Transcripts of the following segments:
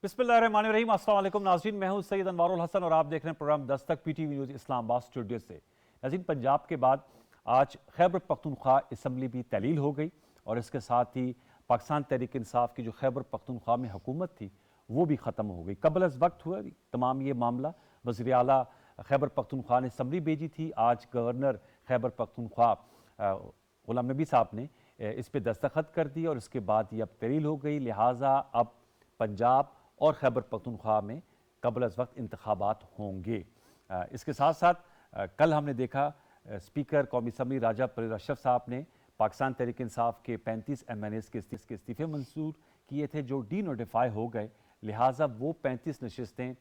बिस्मिल्लाहिर्रहमानिर्रहीम। अस्सलाम वालेकुम नाज़रीन, मैं हूं सैयद अनवारुल हसन और आप देख रहे हैं programme Dastak PTV news Islamabad studio से। नाज़रीन, पंजाब के बाद आज खैबर पख्तूनख्वा असम्बली भी तहलील हो गई और इसके साथ ही पाकिस्तान तहरीक इंसाफ की जो खैबर पख्तूनख्वा में हुकूमत थी वो भी ख़त्म हो गई। कबल अज़ वक्त हुआ तमाम ये मामला। वज़ीर आला खैबर पख्तूनख्वा ने असम्बली भेजी थी। आज गवर्नर खैबर पख्तूनख्वा गुलाम नबी साहब ने इस पर दस्तखत कर दिए और इसके बाद ये अब तहलील हो गई। लिहाजा अब पंजाब और खैबर पख्तूनख्वा में कबल अज़ वक्त इंतखाबात होंगे। इसके साथ साथ कल हमने देखा स्पीकर कौमी असम्बली राजा परवेज़ अशरफ साहब ने पाकिस्तान तहरीक इंसाफ के 35 MNAs के इस्तीफ़े मंजूर किए थे जो डी नोटिफाई हो गए। लिहाजा वो 35 नशिस्तें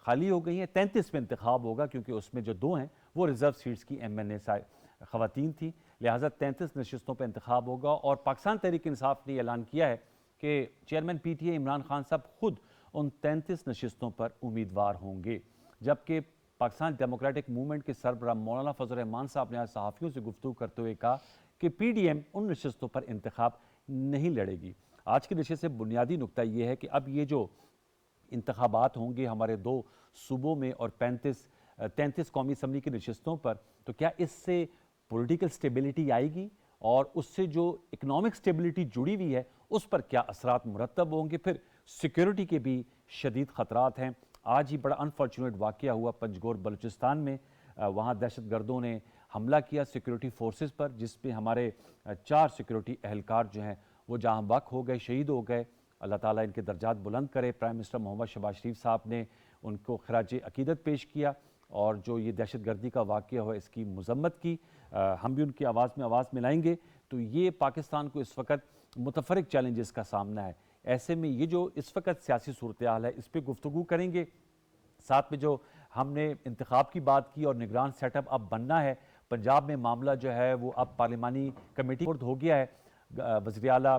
खाली हो गई हैं। 33 में इंतखाब होगा क्योंकि उसमें जो 2 हैं वो रिजर्व सीट्स की MNA ख़वातीन थी। लिहाजा 33 नशिस्तों पर इंतखाब होगा और पाकिस्तान तहरीक इंसाफ ने ऐलान किया है कि चेयरमैन PTA इमरान खान साहब खुद उन 33 नशिस्तों पर उम्मीदवार होंगे। जबकि पाकिस्तान डेमोक्रेटिक मूवमेंट के सरबराह मौलाना फजल रहमान साहब ने आज सहाफ़ियों से गुफ्तगू करते हुए कहा कि PDM उन नशिस्तों पर इंतखाब नहीं लड़ेगी। आज की नशिस्त से बुनियादी नुकता यह है कि अब ये जो इंतखाबात होंगे हमारे 2 सूबों में और 33 कौमी असम्बली की नशिस्तों पर, तो क्या इससे पॉलिटिकल स्टेबिलिटी आएगी और उससे जो इकनॉमिक स्टेबिलिटी जुड़ी हुई है उस पर क्या असरात मुरतब होंगे? फिर सिक्योरिटी के भी शदीद ख़तरात हैं। आज ही बड़ा अनफॉर्चुनेट वाक़या हुआ पंजगोर बलूचिस्तान में। वहाँ दहशतगर्दों ने हमला किया सिक्योरिटी फोर्सेस पर, जिसमें हमारे 4 सिक्योरिटी एहलकार जो हैं वो जहाँ बक हो गए, शहीद हो गए। अल्लाह ताला इनके दर्जात बुलंद करे। प्राइम मिनिस्टर मोहम्मद शहबाज शरीफ साहब ने उनको खराज अकीदत पेश किया और जो ये दहशतगर्दी का वाक़या हुआ इसकी मज़म्मत की। हम भी उनकी आवाज़ में आवाज़ मिलाएंगे। तो ये पाकिस्तान को इस वक्त मुतफरिक चैलेंजेस का सामना है। ऐसे में ये जो इस वक्त सियासी सूरत हाल है इस पर गुफ्तगू करेंगे। साथ में जो हमने इंतखाब की बात की और निगरान सेटअप अब बनना है। पंजाब में मामला जो है वो अब पार्लिमानी कमेटी हो गया है। वज़ीर आला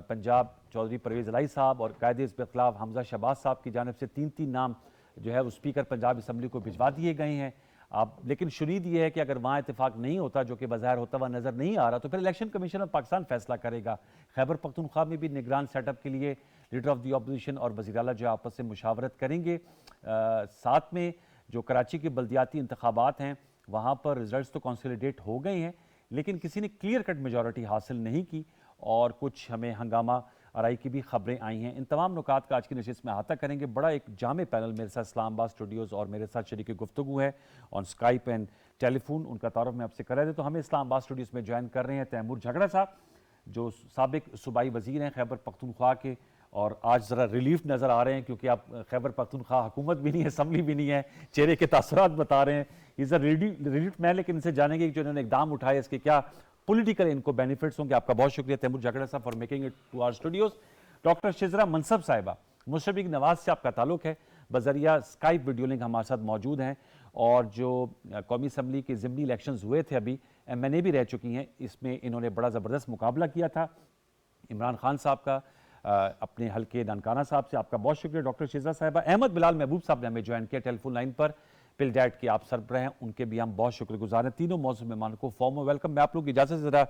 पंजाब चौधरी परवेज़ इलाही साहब और कायदे हिज़्ब इख्तिलाफ हमजा शहबाज साहब की जानिब से 3-3 नाम जो है वो स्पीकर पंजाब असम्बली को भिजवा दिए गए हैं। अब लेकिन शुनीद ये है कि अगर वहाँ इत्तेफाक नहीं होता, जो कि बाज़ाहिर होता हुआ नज़र नहीं आ रहा, तो फिर इलेक्शन कमीशन ऑफ पाकिस्तान फैसला करेगा। खैबर पख्तूनख्वा में भी निगरान सेटअप के लिए लीडर ऑफ द अपोजिशन और वज़ीर आला जो आपस में मुशावरत करेंगे। साथ में जो कराची के बल्दियाती इंतखाबात हैं वहाँ पर रिजल्ट तो कंसोलिडेट हो गए हैं लेकिन किसी ने क्लियर कट मेजॉरिटी हासिल नहीं की और कुछ हमें हंगामा आराई की भी खबरें आई हैं। इन तमाम नुकात का आज की नशिस्त में अहाता करेंगे। बड़ा एक जामे पैनल मेरे साथ इस्लामाबाद स्टूडियोज़ और मेरे साथ शरीक गुफ्तगू है ऑन स्काइप एंड टेलीफोन। उनका तारुफ मैं आपसे कर रहे थे। तो हमें इस्लामाबाद स्टूडियोज़ में ज्वाइन कर रहे हैं तैमूर झगड़ा साहब जो साबिक सूबाई वज़ीर हैं खैबर पख्तूनख्वा के और आज ज़रा रिलीफ नज़र आ रहे हैं क्योंकि आप खैबर पख्तूनख्वा हुकूमत भी नहीं है, असम्बली भी नहीं है, चेहरे के तासुरात बता रहे हैं। Is a relief man. लेकिन इनसे जानेंगे कि जो इन्होंने इकदाम उठाए इसके क्या पॉलिटिकल इनको बेनिफिट्स होंगे। आपका बहुत शुक्रिया Taimur Jhagra sahab for making it to our studios. Doctor Shijra Mansab sahiba, Musharraf Nawaz से आपका ताल्लुक है, बजरिया स्काइप वीडियो लिंक हमारे साथ मौजूद हैं और जो कौमी असम्बली के ज़िमनी इलेक्शंस हुए थे अभी MNA भी रह चुकी हैं, इसमें इन्होंने बड़ा ज़बरदस्त मुकाबला किया था इमरान खान साहब का अपने हल्के ननकाना साहब से। आपका बहुत शुक्रिया डॉक्टर शिजरा साहिबा। अहमद बिलाल महबूब साहब ने हमें ज्वाइन किया टेलीफोन लाइन पर, पिल डैट के आप सरबराह हैं, उनके भी हम बहुत शुक्रगुजार हैं। तीनों मौजूद मेहमानों को फॉर्म वेलकम। मैं आप लोग की इजाज़त से ज़रा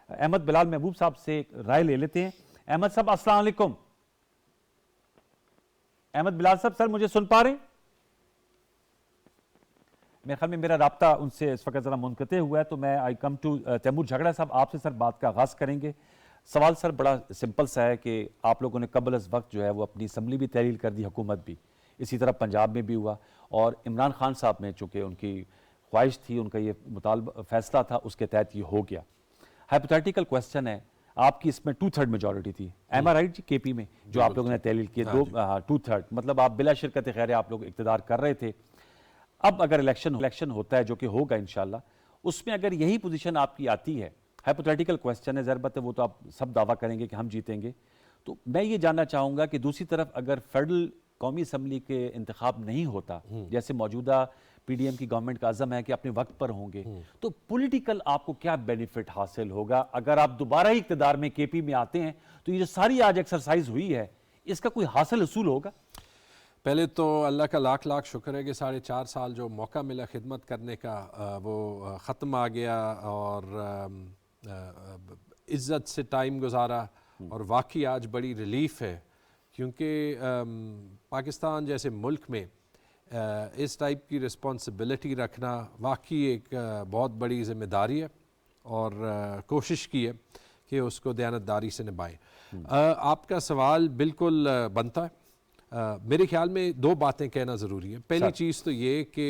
अहमद बिलाल महबूब साहब से राय ले लेते हैं। अहमद साहब अस्सलाम वालेकुम। अहमद बिलाल साहब सर मुझे सुन पा रहे हैं? मेरे ख्याल में मेरा राब्ता उनसे इस वक्त ज़रा मुनक़ते हुआ है। तो मैं आई कम टू तैमूर झगड़ा साहब, आपसे सर बात का आगाज़ करेंगे। सवाल सर बड़ा सिंपल सा है कि आप लोगों ने कबल अज़ वक्त जो है वो अपनी असम्बली भी तहलील कर दी, हुकूमत भी, इसी तरह पंजाब में भी हुआ और इमरान खान साहब में चूँकि उनकी ख्वाहिश थी, उनका ये मुतालबा फैसला था, उसके तहत ये हो गया। हाइपोथेटिकल क्वेश्चन है, आपकी इसमें 2/3 मेजॉरिटी थी, एम आई राइट जी? KP में जो आप लोगों ने तहलील किए 2/3 मतलब आप बिला शिरकत खैर आप लोग इक़्तिदार कर रहे थे। अब अगर इलेक्शन होता है जो कि होगा इंशाल्लाह, उसमें अगर यही पोजीशन आपकी आती है, हाइपोथेटिकल क्वेश्चन है, ज़रबत है वो तो आप सब दावा करेंगे कि हम जीतेंगे, तो मैं ये जानना चाहूँगा कि दूसरी तरफ अगर फेडरल कौमी असम्बली के इंतखाब नहीं होता, जैसे मौजूदा PDM की गवर्नमेंट का अज़म है कि अपने वक्त पर होंगे, तो पॉलिटिकल आपको क्या बेनिफिट हासिल होगा अगर आप दोबारा ही इक़्तिदार में KP में आते हैं? तो ये जो सारी आज एक्सरसाइज हुई है इसका कोई हासिल असूल होगा? पहले तो अल्लाह का लाख लाख शुक्र है कि 4.5 साल जो मौका मिला खिदमत करने का वो ख़त्म आ गया और इज़्ज़त से टाइम गुजारा और वाकई आज बड़ी रिलीफ़ है क्योंकि पाकिस्तान जैसे मुल्क में इस टाइप की रिस्पॉन्सिबिलिटी रखना वाकई एक बहुत बड़ी ज़िम्मेदारी है और कोशिश की है कि उसको दयानतदारी से निभाएं। आपका सवाल बिल्कुल बनता है। मेरे ख्याल में दो बातें कहना ज़रूरी है। पहली चीज़ तो ये कि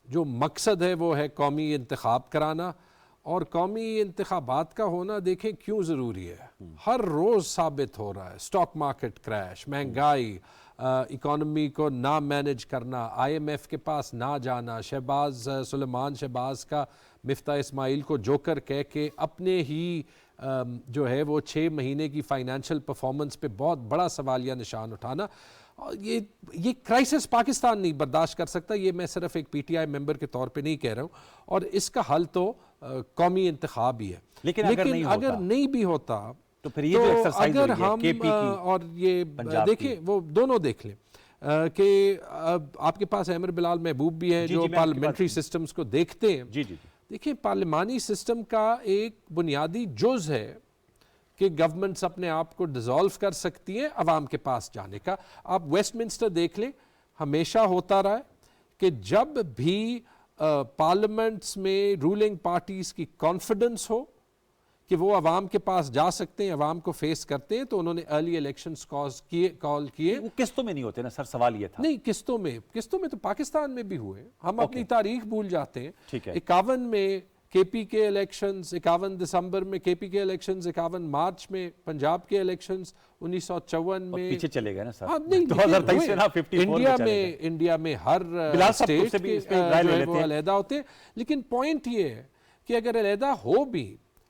जो मकसद है वो है कौमी इंतखाब कराना, और कौमी इंतखाबात का होना देखें क्यों ज़रूरी है। हर रोज़ साबित हो रहा है, स्टॉक मार्केट क्रैश, महंगाई, इकॉनमी को ना मैनेज करना, IMF के पास ना जाना, सुलेमान शहबाज का मिफ्ता इस्माइल को जोकर कह के अपने ही जो है वो 6 महीने की फाइनेंशियल परफॉर्मेंस पे बहुत बड़ा सवालिया निशान उठाना, ये क्राइसिस पाकिस्तान नहीं बर्दाश्त कर सकता। ये मैं सिर्फ एक PTI मेंबर के तौर पे नहीं कह रहा हूँ, और इसका हल तो कौमी इंतखाब ही है। लेकिन अगर नहीं भी होता तो फिर ये जो एक्सरसाइज अगर हुई है, हम KP की, और ये देखें, वो दोनों देख लें कि आपके पास अहमर बिलाल महबूब भी हैं जो पार्लियामेंट्री सिस्टम्स को देखते हैं। देखिए, पार्लियामानी सिस्टम का एक बुनियादी जुज़ है कि गवर्नमेंट्स अपने आप को डिसॉल्व कर सकती हैं अवाम के पास जाने का। आप वेस्टमिंस्टर देख लें, हमेशा होता रहा है कि जब भी पार्लियामेंट्स में रूलिंग पार्टीज की कॉन्फिडेंस हो कि वो अवाम के पास जा सकते हैं, अवाम को फेस करते हैं, तो उन्होंने अर्ली इलेक्शंस कॉल किए। वो किस्तों में नहीं होते ना सर, सवाल ये था। नहीं, किस्तों में तो पाकिस्तान में भी हुए। हम अपनी तारीख भूल जाते हैं। ठीक है। 51 में KP के इलेक्शंस, 51 दिसंबर में KP के इलेक्शंस, 51 मार्च में पंजाब के इलेक्शंस, 1954 में पीछे चले गए ना सर। हाँ, नहीं, 2023 से ना 54 इंडिया में हर स्टेट के जो है वो अलहदा होते हैं। लेकिन पॉइंट ये है कि अगर अलहदा हो भी,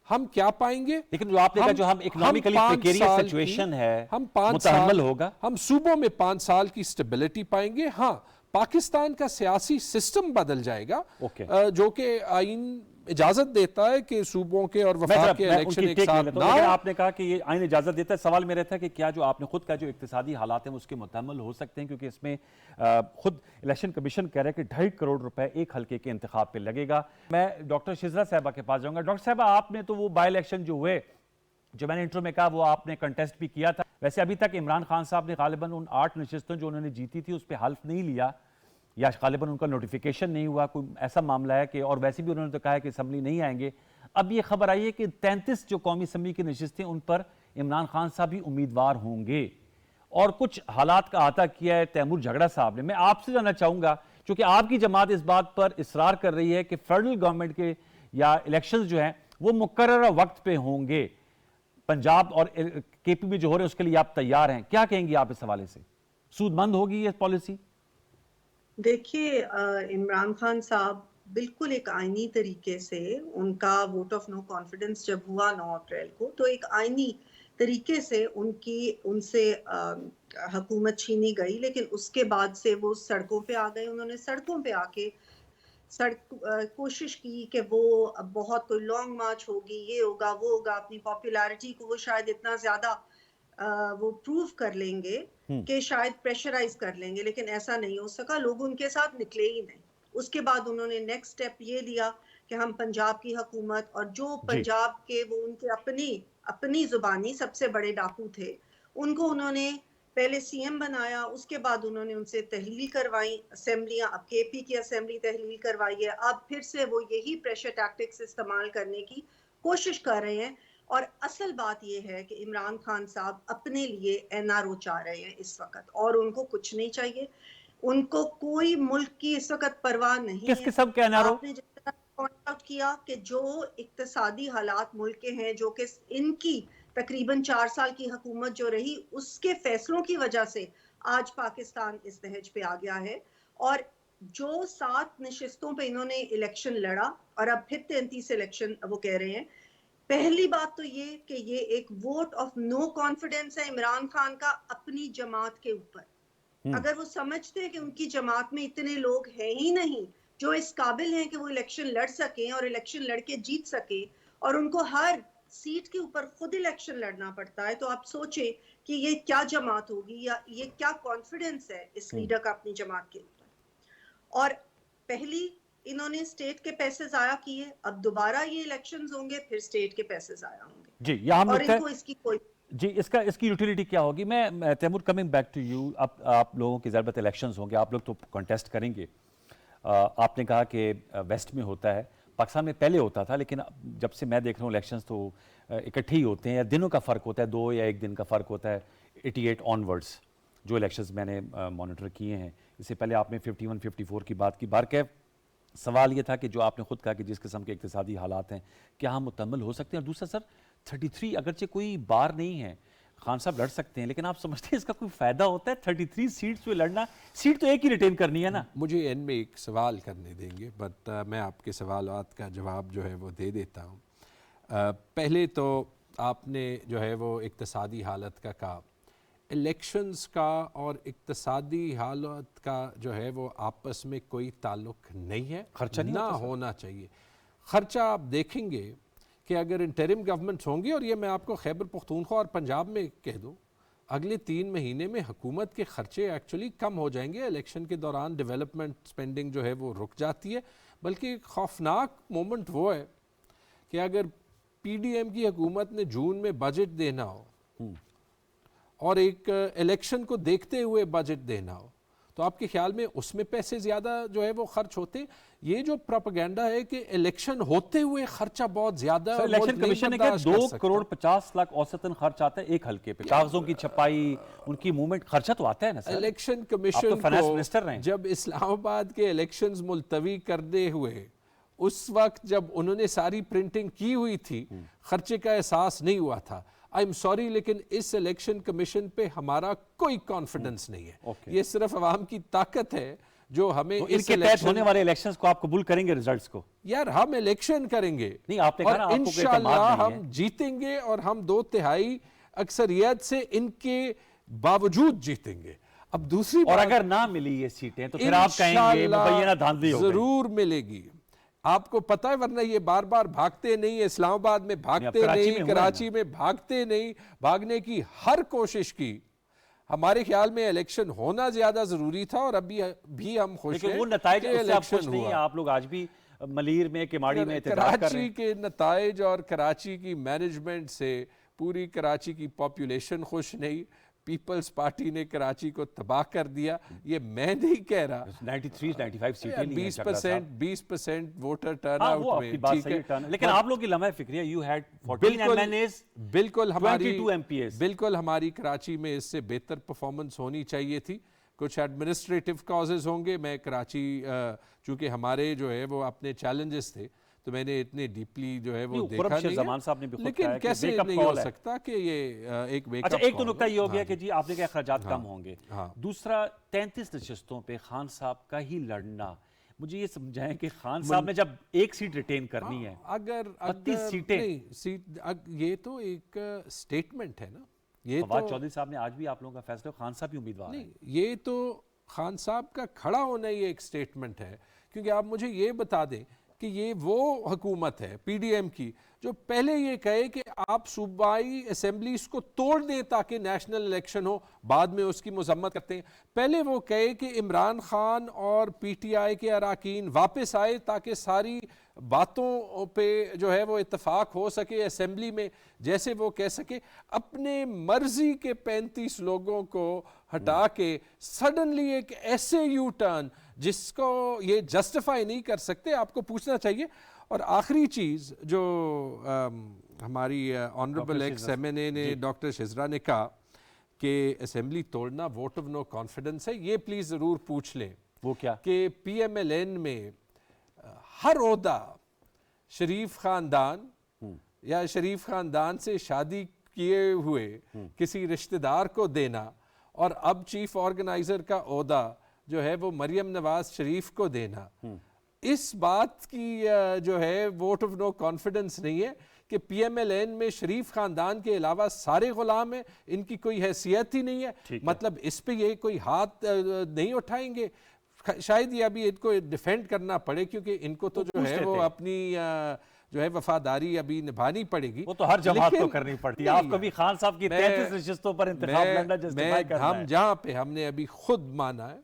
हम क्या पाएंगे? लेकिन जो आपने कहा, जो हम इकोनॉमिकली प्रिकेरियस सिचुएशन है, हम 5 साल होगा, हम सूबों में 5 साल की स्टेबिलिटी पाएंगे। हाँ, पाकिस्तान का सियासी सिस्टम बदल जाएगा, जो कि आइन इजाजत देता है कि सूबों के और वफाक के इलेक्शन एक साथ ना हो। आपने कहा कि ये आइन इजाजत देता है। सवाल मेरा था कि क्या जो आपने खुद का जो इक्तिसादी हालात हैं उसके मुतहम्मल हो सकते हैं, क्योंकि इसमें खुद इलेक्शन कमीशन कह रहा है कि 2.5 करोड़ रुपए एक हल्के के इंतखाब पे लगेगा। मैं डॉक्टर शिजरा साहबा के पास जाऊंगा। डॉक्टर साहबा, आपने तो वो बाई इलेक्शन जो हुए, जो मैंने इंट्रो में कहा, वो आपने कंटेस्ट भी किया था। वैसे अभी तक इमरान खान साहब ने गालिबन उन 8 नशिस्तों जो उन्होंने जीती थी उस पर हल्फ नहीं लिया, या गालिबन उनका नोटिफिकेशन नहीं हुआ, कोई ऐसा मामला है कि, और वैसे भी उन्होंने तो कहा है कि असम्बली नहीं आएंगे। अब ये खबर आई है कि 33 जो कौमी असम्बली की नशिस्तें, उन पर इमरान खान साहब भी उम्मीदवार होंगे, और कुछ हालात का अहाता किया है तैमूर झगड़ा साहब ने। मैं आपसे जानना चाहूंगा, क्योंकि आपकी जमात इस बात पर इसरार कर रही है कि फेडरल गवर्नमेंट के या इलेक्शंस जो हैं वो मुकर्रर वक्त पे होंगे, पंजाब और KP में जो हो रहे हैं उसके लिए आप तैयार हैं, क्या कहेंगी आप इस हवाले से? सूदमंद होगी ये पॉलिसी? देखिए, इमरान खान साहब बिल्कुल एक आईनी तरीके से, उनका वोट ऑफ नो कॉन्फिडेंस जब हुआ 9 अप्रैल को, तो एक आईनी तरीके से उनसे हुकूमत छीनी गई। लेकिन उसके बाद से वो सड़कों पे आ गए। उन्होंने सड़कों पे आके कोशिश की कि वो बहुत कोई लॉन्ग मार्च होगी, ये होगा वो होगा, अपनी पॉपुलैरिटी को वो शायद इतना ज्यादा वो प्रूव कर लेंगे कि शायद प्रेशराइज कर लेंगे, लेकिन ऐसा नहीं हो सका। लोग उनके साथ निकले ही नहीं। उसके बाद उन्होंने नेक्स्ट स्टेप ये लिया कि हम पंजाब की हुकूमत, और जो पंजाब के वो उनके अपनी जुबानी सबसे बड़े डाकू थे, उनको उन्होंने पहले CM बनाया। उसके बाद उन्होंने उनसे तहलील करवाई असेंबलियां। अब KP की असेंबली तहलील करवाई है। अब फिर से वो यही प्रेशर टैक्टिक्स इस्तेमाल करने की कोशिश कर रहे हैं। और असल बात यह है कि इमरान खान साहब अपने लिए NRO चाह रहे हैं इस वक्त, और उनको कुछ नहीं चाहिए। उनको कोई मुल्क की इस वक्त परवाह नहीं है। किस किस्म के NRO? आपने जैसा पॉइंट आउट किया कि जो इक्तिसादी हालात मुल्क के हैं, जो कि इनकी तकरीबन 4 साल की हुकूमत जो रही, उसके फैसलों की वजह से आज पाकिस्तान इस नहज पे आ गया है। और जो 7 नशिस्तों पे इन्होंने इलेक्शन लड़ा, और अब फिर 33 इलेक्शन वो कह रहे हैं। पहली बात तो ये कि ये एक वोट ऑफ नो कॉन्फिडेंस है इमरान खान का अपनी जमात के ऊपर। अगर वो समझते हैं कि उनकी जमात में इतने लोग हैं ही नहीं जो इस काबिल हैं कि वो इलेक्शन लड़ सकें और इलेक्शन लड़के जीत सके, और उनको हर सीट के ऊपर खुद इलेक्शन लड़ना पड़ता है, तो आप सोचें कि ये क्या जमात होगी, या ये क्या कॉन्फिडेंस है इस लीडर का अपनी जमात के ऊपर। और पहली इन्होंने स्टेट के पैसे जाया किए, अब दोबारा ये इलेक्शंस होंगे, फिर स्टेट के पैसे जाया होंगे जी। यहाँ और इनको इसकी कोई जी, इसकी यूटिलिटी क्या होगी? मैं Taimur, coming back to you, आप लोगों की ज़रूरत इलेक्शंस होंगे, आप लोग तो कॉन्टेस्ट करेंगे। आपने कहा कि वेस्ट में होता है, पाकिस्तान में पहले होता था, लेकिन जब से मैं देख रहा हूँ इलेक्शंस तो इकट्ठे ही होते हैं, या दिनों का फ़र्क होता है, 2 या 1 दिन का फ़र्क होता है 88 ऑनवर्ड्स, जो इलेक्शंस मैंने मॉनिटर किए हैं। इससे पहले आपने 51, 54 की बात की। बारके सवाल ये था कि जो आपने खुद कहा कि जिस किस्म के इक्तिसादी हालात हैं, क्या हम मुकम्मल हो सकते हैं? और दूसरा सर, 33 अगरचे कोई बार नहीं है, खान साहब लड़ सकते हैं, लेकिन आप समझते हैं इसका कोई फ़ायदा होता है? 33 सीट्स पे लड़ना, सीट तो एक ही रिटेन करनी है ना। मुझे एंड में एक सवाल करने देंगे, बट मैं आपके सवालात का जवाब जो है वो दे देता हूँ। पहले तो आपने जो है वो इक्तिसादी हालत का कहा। इलेक्शंस का और इक्तिसादी हालत का जो है वो आपस में कोई ताल्लुक नहीं है, खर्चा नहीं ना होता सर? होना चाहिए। खर्चा आप देखेंगे कि अगर इंटरिम गवर्नमेंट्स होंगी, और ये मैं आपको खैबर पख्तूनख्वा और पंजाब में कह दूँ, अगले 3 महीने में हुकूमत के खर्चे एक्चुअली कम हो जाएंगे। इलेक्शन के दौरान डेवलपमेंट स्पेंडिंग जो है वो रुक जाती है, बल्कि खौफनाक मोमेंट वो है कि अगर PDM की हुकूमत ने जून में बजट देना हो और एक इलेक्शन को देखते हुए बजट देना हो, तो आपके ख्याल में उसमें पैसे ज़्यादा जो है वो खर्च होते? ये जो प्रोपेगेंडा है कि इलेक्शन होते हुए खर्चा बहुत ज़्यादा है, इलेक्शन कमीशन ने कहा 2 करोड़ 50 लाख औसतन खर्च आता है एक हल्के पे, कागजों की छपाई, उनकी मूवमेंट, खर्चा तो आता है ना सर। इलेक्शन आप तो कमीशन फाइनेंस को मिनिस्टर रहे हैं। जब इस्लामाबाद के इलेक्शंस मुलतवी करते हुए, उस वक्त जब उन्होंने सारी प्रिंटिंग की हुई थी, खर्चे का एहसास नहीं हुआ था। आई एम सॉरी, लेकिन इस इलेक्शन कमीशन पे हमारा कोई कॉन्फिडेंस नहीं है। ये सिर्फ अवाम की ताकत है जो हमें तो इस इनके तहत होने वाले इलेक्शंस को आप कबूल करेंगे रिजल्ट्स को? यार हम इलेक्शन करेंगे, नहीं, आपने कहा ना और आपको कोई एतमाद इंशाल्लाह नहीं है। हम जीतेंगे, और हम 2/3 अक्सरियत से इनके बावजूद जीतेंगे। अब दूसरी और बात, अगर ना मिली ये सीटें तो फिर आप कहेंगे मुबैना धांधली हो गई। जरूर मिलेगी। आपको पता है, वरना ये बार बार भागते नहीं है, इस्लामाबाद में भागते कराची नहीं, में हुआ है कराची में भागते नहीं, भागने की हर कोशिश की। हमारे ख्याल में इलेक्शन होना ज्यादा जरूरी था, और अभी भी हम खुश लेकिन हैं वो नताइज कि उससे आप खुश इलेक्शन नहीं है। हुआ। आप लोग आज भी मलीर में, किमाड़ी में एहतजाज कर रहे कराची हैं। के नताइज और कराची की मैनेजमेंट से पूरी कराची की पॉपुलेशन खुश नहीं। पीपल्स पार्टी ने कराची को तबाह कर दिया। ये मैं नहीं कह रहा, 93 95 सीटें ली हैं चकला साहब। 20% वोटर हाँ, टर्नआउट वो आपकी बात ठीक सही है। है, टर्न, लेकिन आप लोग की लम्हा फिक्रिया, यू हैड 14 MNAs, बिल्कुल हमारी 22 MPs। बिल्कुल हमारी कराची में इससे बेहतर परफॉर्मेंस होनी चाहिए थी। कुछ एडमिनिस्ट्रेटिव कॉजेज होंगे। मैं कराची चूंकि हमारे जो है वो अपने चैलेंजेस थे, तो मैंने इतने डीपली जो है वो देखा नहीं जमान साहब ने भी है। खुद लेकिन कहा है कि कैसे wake up नहीं call हो है। सकता कि ये एक वेक अच्छा, अप एक तो कॉल नुकता हो। ये हो गया हाँ कि जी आपने कहा अखराजात कम होंगे। हाँ। दूसरा, 33 नशिस्तों पे खान साहब का ही लड़ना, मुझे ये समझाएं कि खान साहब ने जब एक सीट रिटेन करनी है, अगर 32 सीटें, नहीं ये तो एक स्टेटमेंट है ना। ये फवाद तो चौधरी साहब ने आज भी आप लोगों का फैसला, खान साहब ही उम्मीदवार हैं। नहीं, ये तो खान साहब का खड़ा होना ही एक स्टेटमेंट है। क्योंकि आप मुझे ये बता दें कि ये वो हुकूमत है PDM की जो पहले ये कहे कि आप सूबाई असेंबलीज को तोड़ दें ताकि नेशनल इलेक्शन हो, बाद में उसकी मजम्मत करते हैं। पहले वो कहे कि इमरान खान और PTI के अराकीन वापस आए ताकि सारी बातों पे जो है वो इत्तेफाक हो सके असेंबली में, जैसे वो कह सके। अपने मर्जी के 35 लोगों को हटा के सडनली एक ऐसे यू टर्न जिसको ये जस्टिफाई नहीं कर सकते, आपको पूछना चाहिए। और आखिरी चीज़ जो हमारी ऑनरेबल एक्स MNA ने डॉक्टर शिजरा ने कहा कि असेंबली तोड़ना वोट ऑफ नो कॉन्फिडेंस है, ये प्लीज़ ज़रूर पूछ लें। वो क्या कि PMLN में हर ओहदा शरीफ ख़ानदान या शरीफ ख़ानदान से शादी किए हुए किसी रिश्तेदार को देना, और अब चीफ ऑर्गेनाइजर का ओहदा जो है वो मरियम नवाज शरीफ को देना, इस बात की जो है वोट ऑफ नो कॉन्फिडेंस नहीं है कि PMLN में शरीफ खानदान के अलावा सारे गुलाम हैं, इनकी कोई हैसियत ही नहीं है। मतलब इस पे ये कोई हाथ नहीं उठाएंगे। शायद ये अभी इनको डिफेंड करना पड़े, क्योंकि इनको तो जो है वो अपनी जो है वफादारी अभी निभानी पड़ेगी। वो तो हर जमात को करनी पड़ती है। आप कभी खान साहब की 33 नशिस्तों पर इंतखाब लड़ना जस्टिफाई करना है। हम जहाँ पे हमने अभी खुद माना है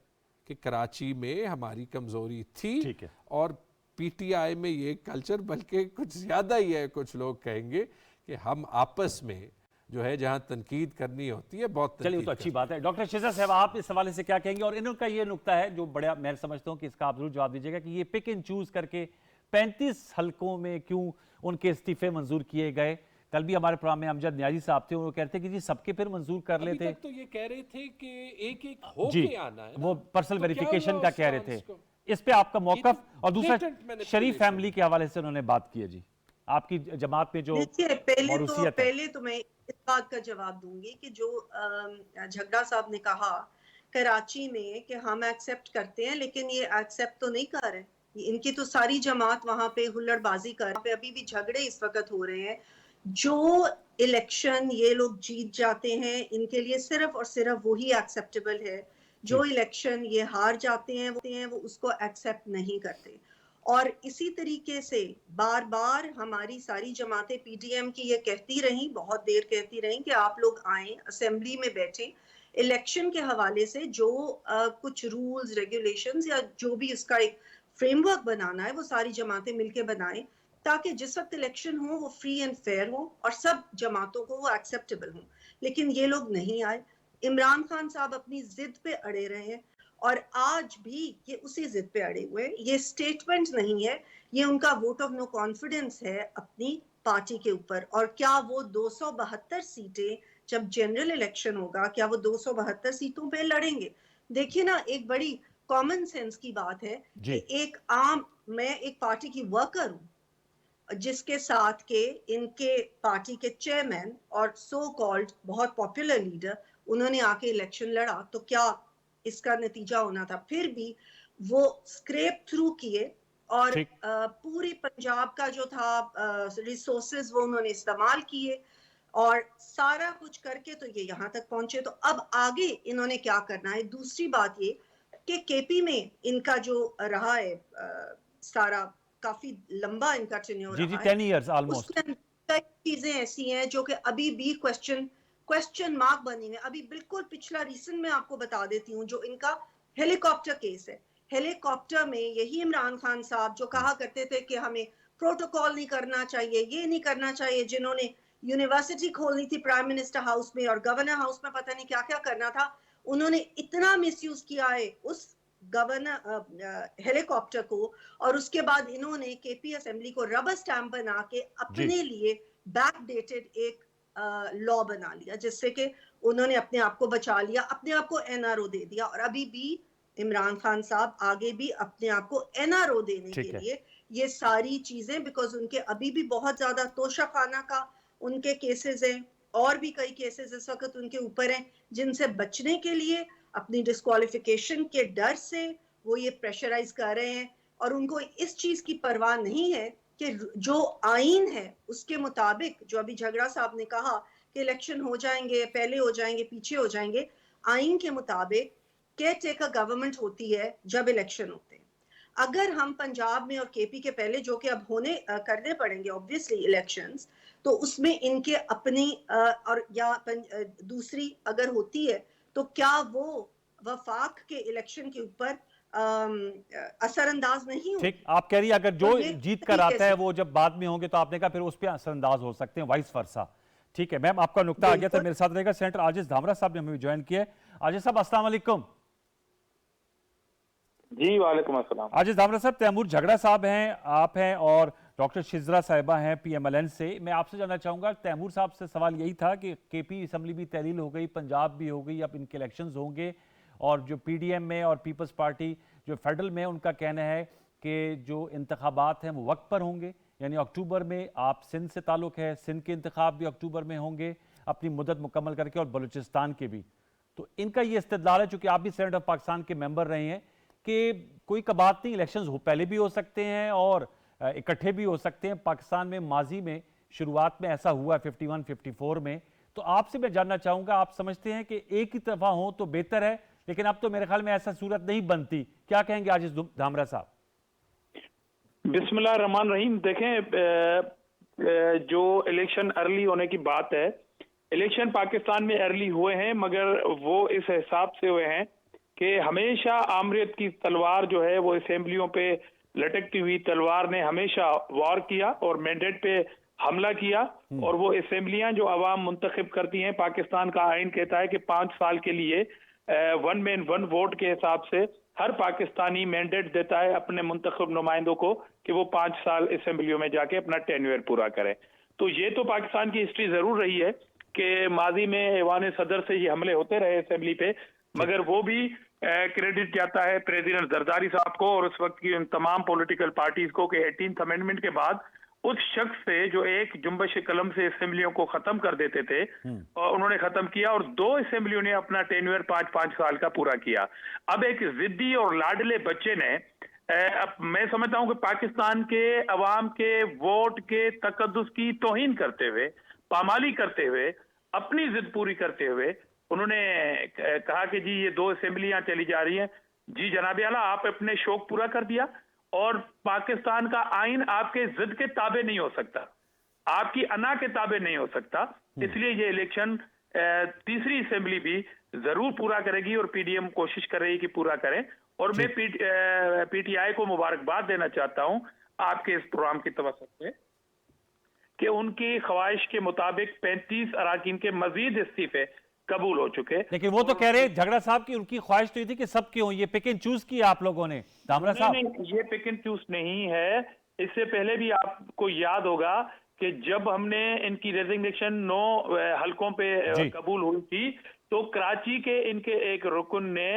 कि कराची में हमारी कमजोरी थी, और PTI में ये कल्चर बल्कि कुछ ज्यादा ही है। कुछ लोग कहेंगे कि हम आपस में जो है जहाँ तनकीद करनी होती है बहुत चलिए, वो तो अच्छी बात है। डॉक्टर शिजा साहब, आप इस हवाले से क्या कहेंगे? और इनका ये नुक्ता है जो बड़ा मैं समझता हूँ कि इसका आप जरूर जवाब दीजिएगा कि ये पिक एंड चूज करके 35 हलकों में क्यों उनके इस्तीफे मंजूर किए गए? कल भी हमारे प्रोग्राम में अमजद न्याजी साहब थे, वो कहते कि जी सबके फिर मंजूर कर अभी लेते। तक तो ये कह रहे थे कि एक एक हो जी, के आना है ना। वो पर्सनल तो क्या वेरिफिकेशन हुआ का उस कह रहे चांस थे। को? इस पे आपका ये मौकफ, तो और दूसरा blatant manipulation शरीफ फैमिली है। के हवाले से उन्होंने बात की है जी, आपकी जमात में जो देखिए, मौरूसियत है। पहले तो मैं इस बात का जवाब दूंगी कि जो झगड़ा साहब ने कहा कराची में कि हम एक्सेप्ट करते हैं, लेकिन ये एक्सेप्ट तो नहीं कर रहे। इनकी तो सारी जमात वहां पे हुल्लड़बाजी कर पे, अभी भी झगड़े इस वक्त हो रहे हैं। जो इलेक्शन ये लोग जीत जाते हैं, इनके लिए सिर्फ और सिर्फ वही एक्सेप्टेबल है। जी जो इलेक्शन ये हार जाते हैं वो उसको एक्सेप्ट नहीं करते। और इसी तरीके से बार बार हमारी सारी जमातें पीडीएम की ये कहती रही, बहुत देर कहती रही कि आप लोग आए, असेंबली में बैठे, इलेक्शन के हवाले से जो कुछ रूल्स रेगुलेशंस या जो भी इसका एक फ्रेमवर्क बनाना है वो सारी जमातें मिलके बनाएं, ताकि जिस वक्त इलेक्शन हो वो फ्री एंड फेयर हो और सब जमातों को वो एक्सेप्टेबल हो। लेकिन ये लोग नहीं आए। इमरान खान साहब अपनी जिद पे अड़े रहे हैं और आज भी ये उसी जिद पे अड़े हुए हैं। ये स्टेटमेंट नहीं है, ये उनका वोट ऑफ नो कॉन्फिडेंस है अपनी पार्टी के ऊपर। और क्या वो 272 सीटें जब जनरल इलेक्शन होगा, क्या वो 272 सीटों पे लड़ेंगे? देखिए ना, एक बड़ी कॉमन सेंस की बात है जी कि मैं एक पार्टी की वर्कर हूँ जिसके साथ के इनके पार्टी के चेयरमैन और सो कॉल्ड बहुत पॉपुलर लीडर, उन्होंने आके इलेक्शन लड़ा, तो क्या इसका नतीजा होना था? फिर भी वो स्क्रैप थ्रू किए और ठीक। पूरी पंजाब का जो था रिसोर्सेज वो उन्होंने इस्तेमाल किए और सारा कुछ करके तो ये यहाँ तक पहुंचे। तो अब आगे इन्होंने क्या करना है? दूसरी बात ये कि केपी में इनका जो रहा है सारा काफी लंबा इनका टेन्योर जी जी, रहा है, 10 ईयर्स ऑलमोस्ट। उसमें कई चीजें ऐसी हैं जो कि अभी भी क्वेश्चन मार्क बनी हुई है। अभी बिल्कुल पिछला रीसेंट में आपको बता देती हूँ, जो इनका हेलीकॉप्टर केस है। हेलीकॉप्टर में यही इमरान खान साहब जो कहा करते थे कि हमें प्रोटोकॉल नहीं करना चाहिए, ये नहीं करना चाहिए, जिन्होंने यूनिवर्सिटी खोलनी थी प्राइम मिनिस्टर हाउस में और गवर्नर हाउस में पता नहीं क्या क्या करना था, उन्होंने इतना मिसयूज किया है उस गवर्नर हेलीकॉप्टर को। और उसके बाद इन्होंने केपी असेंबली को रबर स्टैंप बना के जी अपने लिए बैक डेटेड एक लॉ बना लिया, जिससे कि उन्होंने अपने आप को बचा लिया, अपने आप को एनआरओ दे दिया। और अभी भी इमरान खान साहब आगे भी अपने आप को एनआरओ देने के ठीक है। लिए ये सारी चीजें, बिकॉज उनके अभी भी बहुत ज्यादा तोशाखाना का उनके केसेस हैं और भी कई केसेस इस वक्त उनके ऊपर हैं, जिनसे बचने के लिए अपनी डिस्क्वालिफिकेशन के डर से वो ये प्रेशराइज कर रहे हैं। और उनको इस चीज की परवाह नहीं है कि जो आइन है उसके मुताबिक, जो अभी झगड़ा साहब ने कहा कि इलेक्शन हो जाएंगे, पहले हो जाएंगे, पीछे हो जाएंगे, आइन के मुताबिक केयर टेकर गवर्नमेंट होती है जब इलेक्शन होते हैं। अगर हम पंजाब में और केपी के पहले जो कि अब करने पड़ेंगे ऑब्वियसली इलेक्शंस, तो उसमें इनके अपनी और या दूसरी अगर होती है, तो क्या वो वफाक के इलेक्शन के ऊपर असरअंदाज नहीं ठीक, होगी? आप कह रही है अगर तो जो ये जीत कर तरीके आता है से वो जब बाद में होंगे तो आपने कहा फिर उस पर असरअंदाज हो सकते हैं, वाइस वर्सा। ठीक है मैम, आपका नुक्ता आ गया था। बिल्कुल। मेरे साथ रहेगा सेनेटर आजिज धामरा साहब ने हमें ज्वाइन किया है। आजिज साहब अस्सलाम वालेकुम। जी वालेकुम अस्सलाम। आजिज धामरा साहब, तैमूर झगड़ा साहब हैं, आप हैं, और डॉक्टर शिजरा साहिबा हैं पीएमएलएन से। मैं आपसे जानना चाहूंगा, तैमूर साहब से सवाल यही था कि केपी असम्बली भी तहलील हो गई, पंजाब भी हो गई, अब इनके इलेक्शंस होंगे, और जो पीडीएम में और पीपल्स पार्टी जो फेडरल में, उनका कहना है कि जो इंतखाबात हैं वो वक्त पर होंगे, यानी अक्टूबर में। आप सिंध से ताल्लुक़ है, सिंध के इंतखाब भी अक्टूबर में होंगे अपनी मुद्दत मुकम्मल करके, और बलूचिस्तान के भी। तो इनका ये इस्तेदलाल है, चूंकि आप भी सेनेट ऑफ पाकिस्तान के मेंबर रहे हैं, कि कोई कबात नहीं, इलेक्शंस पहले भी हो सकते हैं और इकट्ठे भी हो सकते हैं। पाकिस्तान में माजी में शुरुआत में ऐसा हुआ 51 54 में। तो आपसे मैं जानना चाहूंगा, आप समझते हैं कि एक ही तरफा हो तो बेहतर है, लेकिन अब तो मेरे ख्याल में ऐसा सूरत नहीं बनती। क्या कहेंगे आजिज धामरा साहब? बिस्मिल्लाह रहमान रहीम। देखें, जो इलेक्शन अर्ली होने की बात है, इलेक्शन पाकिस्तान में अर्ली हुए हैं, मगर वो इस हिसाब से हुए हैं कि हमेशा आमरीत की तलवार जो है वो असेंबलियों पे लटकती हुई तलवार ने हमेशा वार किया और मैंडेट पे हमला किया और वो असेंबलियां जो अवाम मुंतखब करती हैं, पाकिस्तान का आइन कहता है कि 5 साल के लिए 1 मैन 1 वोट के हिसाब से हर पाकिस्तानी मैंडेट देता है अपने मुंतखब नुमाइंदों को कि वो 5 साल असेंबलियों में जाके अपना टेन्योर पूरा करें। तो ये तो पाकिस्तान की हिस्ट्री जरूर रही है कि माजी में ऐवान सदर से ये हमले होते रहे असेंबली पे, मगर वो भी क्रेडिट जाता है प्रेसिडेंट जरदारी साहब को और उस वक्त की उन तमाम पॉलिटिकल पार्टीज को कि 18th अमेंडमेंट के बाद उस शख्स से जो एक जुम्बश कलम से असेंबलियों को खत्म कर देते थे और उन्होंने खत्म किया और 2 असेंबलियों ने अपना टेन्योर 5-5 साल का पूरा किया। अब एक जिद्दी और लाडले बच्चे ने अब मैं समझता हूं कि पाकिस्तान के अवाम के वोट के तकद्दुस की तौहीन करते हुए, पामाली करते हुए, अपनी जिद पूरी करते हुए उन्होंने कहा कि जी ये 2 असेंबलियां चली जा रही हैं। जी जनाब आला, आप अपने शौक पूरा कर दिया और पाकिस्तान का आइन आपके जिद के ताबे नहीं हो सकता, आपकी अना के ताबे नहीं हो सकता। इसलिए ये इलेक्शन तीसरी असेंबली भी जरूर पूरा करेगी और पीडीएम कोशिश कर रही है कि पूरा करें। और मैं पीटीआई को मुबारकबाद देना चाहता हूं आपके इस प्रोग्राम की तवज्जो से कि उनकी ख्वाहिश के मुताबिक 35 अराकीन के मजीद इस्तीफे कबूल हो चुके। लेकिन वो तो कह रहे झगड़ा साहब की उनकी ख्वाहिश तो ये थी कि सब क्यों, ये पिक एंड चूज किया आप लोगों ने धामरा साहब। नहीं, ये पिक एंड चूज नहीं है। इससे पहले भी आपको याद होगा कि जब हमने इनकी रेजिग्नेशन 9 हलकों पे कबूल हुई थी तो कराची के इनके एक रुकन ने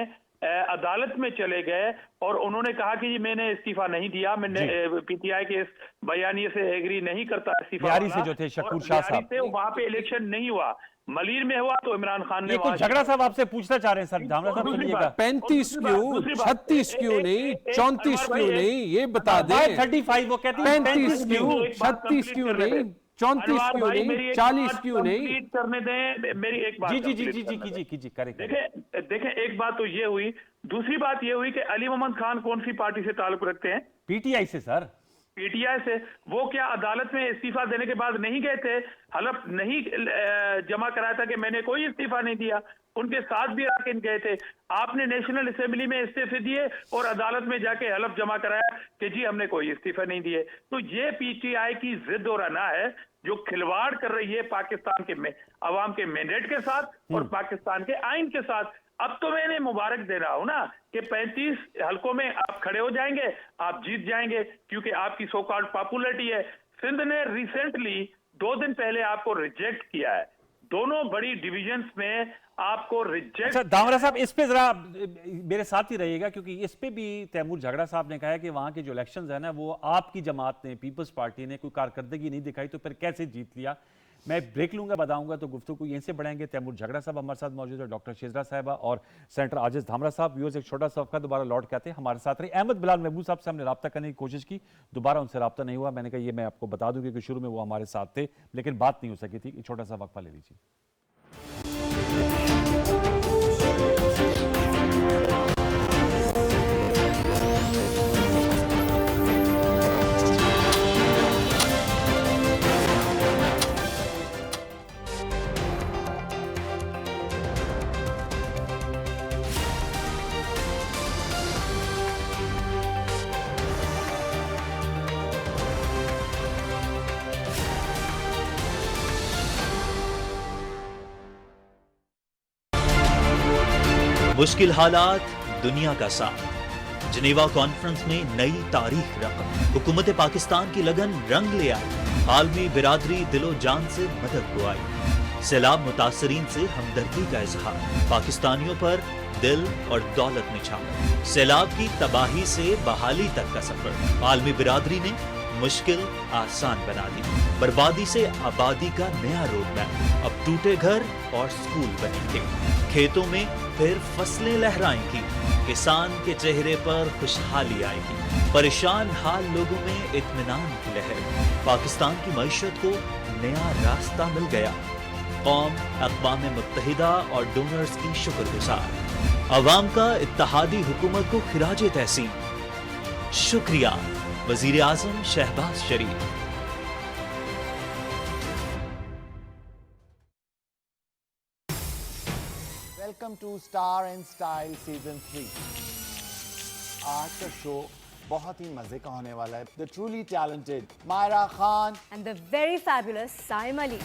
अदालत में चले गए और उन्होंने कहा कि जी मैंने इस्तीफा नहीं दिया, मैंने पीटीआई के इस बयानिए से एग्री नहीं करता इस्तीफा से जो थे शकूर शाह साहब, वहां पे इलेक्शन नहीं हुआ, मलीर में हुआ तो इमरान खान ने। कुछ झगड़ा साहब आपसे पूछना चाह रहे हैं सर, धामरा साहब सुनिएगा। 35 क्यों, 36 क्यों नहीं, 34 क्यों नहीं, ये बता दें। 35 वो कहती है 35 क्यों, 36 क्यों नहीं, 34 क्यों नहीं, 40 क्यों नहीं। करने दें मेरी एक बात। जी करें। देखें एक बात तो ये हुई, दूसरी बात ये हुई कि अली मोहम्मद खान कौन सी पार्टी से ताल्लुक रखते हैं? पीटीआई से सर। पीटीआई से। वो क्या अदालत में इस्तीफा देने के बाद नहीं गए थे, हलफ नहीं जमा कराया था कि मैंने कोई इस्तीफा नहीं दिया? उनके साथ भी अरकान गए थे। आपने नेशनल असेंबली में इस्तीफे दिए और अदालत में जाके हलफ जमा कराया कि जी हमने कोई इस्तीफा नहीं दिए। तो ये पीटीआई की जिद और अना है जो खिलवाड़ कर रही है पाकिस्तान के अवाम के मैंडेट के साथ और पाकिस्तान के आइन के साथ। अब तो मैंने मुबारक दे रहा हूं ना कि 35 हलकों में आप खड़े हो जाएंगे, आप जीत जाएंगे क्योंकि आपकी सो कॉल्ड पॉपुलरिटी है। सिंध ने रिसेंटली 2 दिन पहले आपको रिजेक्ट किया है, दोनों बड़ी डिविजन्स में आपको रिजेक्ट। अच्छा धामरा साहब, इस पे जरा मेरे साथ ही रहिएगा क्योंकि इस पे भी तैमूर झगड़ा साहब ने कहा है कि वहां के जो इलेक्शंस है ना वो आपकी जमात ने, पीपल्स पार्टी ने कोई कारकर्दगी नहीं दिखाई तो फिर कैसे जीत लिया। मैं ब्रेक लूंगा, बताऊंगा तो गुफ्तगू यहीं से बढ़ाएंगे। तैमूर झगड़ा साहब हमारे साथ मौजूद है, डॉक्टर शेजरा साहबा और सेनेटर आजिज धामरा साहब। व्यूअर्स एक छोटा सा वक्फा, दोबारा लौट के आते हैं, हमारे साथ रहे। अहमद बिलाल महबूब साहब से हमने रब्ता करने की कोशिश की, दोबारा उनसे रब्ता नहीं हुआ। मैंने कहा ये मैं आपको बता दूं क्योंकि शुरू में वो हमारे साथ थे लेकिन बात नहीं हो सकी थी। एक छोटा सा वक्फा ले लीजिए। मुश्किल हालात, दुनिया का साथ। जिनेवा कॉन्फ्रेंस में नई तारीख रकम, हुकूमत पाकिस्तान की लगन रंग ले आई। आलमी बिरादरी दिलो जान से मदद को आई। सैलाब मुतासरीन से हमदर्दी का इजहार, पाकिस्तानियों पर दिल और दौलत में छावर। सैलाब की तबाही से बहाली तक का सफर, आलमी बिरादरी ने मुश्किल आसान बना दी। बर्बादी से आबादी का नया रोड मैप, अब टूटे घर और स्कूल बनेंगे। खेतों में फिर फसलें लहराएंगी, किसान के चेहरे पर खुशहाली आएगी। परेशान हाल लोगों में इत्मीनान की लहर, पाकिस्तान की मईशत को नया रास्ता मिल गया। कौम अक़वाम मुत्तहिदा और डोनर्स की शुक्रगुजार। अवाम का इत्तेहादी हुकूमत को खिराजे तहसीन। शुक्रिया वजीर आज़म शहबाज शरीफ। Welcome to Star and Style Season 3. आज का शो बहुत ही मजे का होने वाला है। The truly talented Mayra Khan and the very fabulous Saim Ali.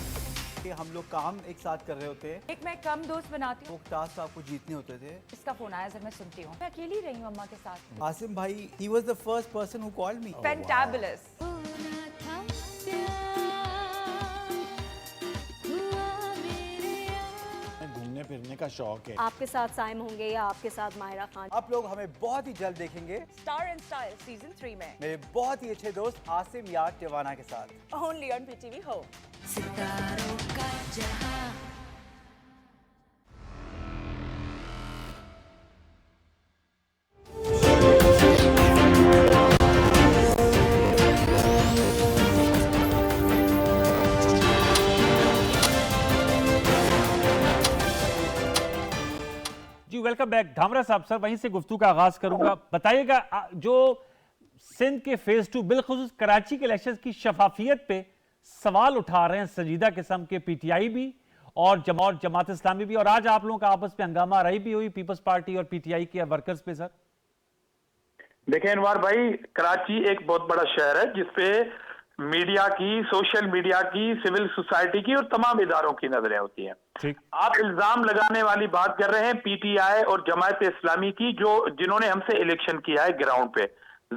हम लोग काम एक साथ कर रहे होते हैं। एक मैं कम दोस्त बनाती हूँ। टास्क आपको जीतने होते थे। इसका फोन आया सर, मैं सुनती हूँ। मैं अकेली रही हूँ अम्मा के साथ। आसिम भाई, he was the first person who called me. Fantabulous. घूमने फिरने का शौक है। आपके साथ साइम होंगे या आपके साथ मायरा खान? आप लोग हमें बहुत ही जल्द देखेंगे स्टार एंड स्टाइल सीजन 3 में मेरे बहुत ही अच्छे दोस्त आसिम यार टिवाना के साथ। ओनली ऑन पीटीवी हो। सितारों का जहां। जी वेलकम बैक। धामरा साहब, सर वहीं से गुफ्तगू का आगाज करूंगा। बताइएगा, जो सिंध के फेज 2 बिलखुसूस कराची के इलेक्शन की शफाफियत पे सवाल उठा रहे हैं संजीदा किस्म के पीटीआई भी और जमात इस्लामी भी, और आज आप लोगों का आपस में हंगामा रही भी हुई पीपल्स पार्टी और पीटीआई के वर्कर्स पे। सर देखें अनवार भाई, कराची एक बहुत बड़ा शहर है जिसपे मीडिया की, सोशल मीडिया की, सिविल सोसाइटी की और तमाम इदारों की नजरें होती हैं। ठीक, आप इल्जाम लगाने वाली बात कर रहे हैं पीटीआई और जमात इस्लामी की, जिन्होंने हमसे इलेक्शन किया है ग्राउंड पे।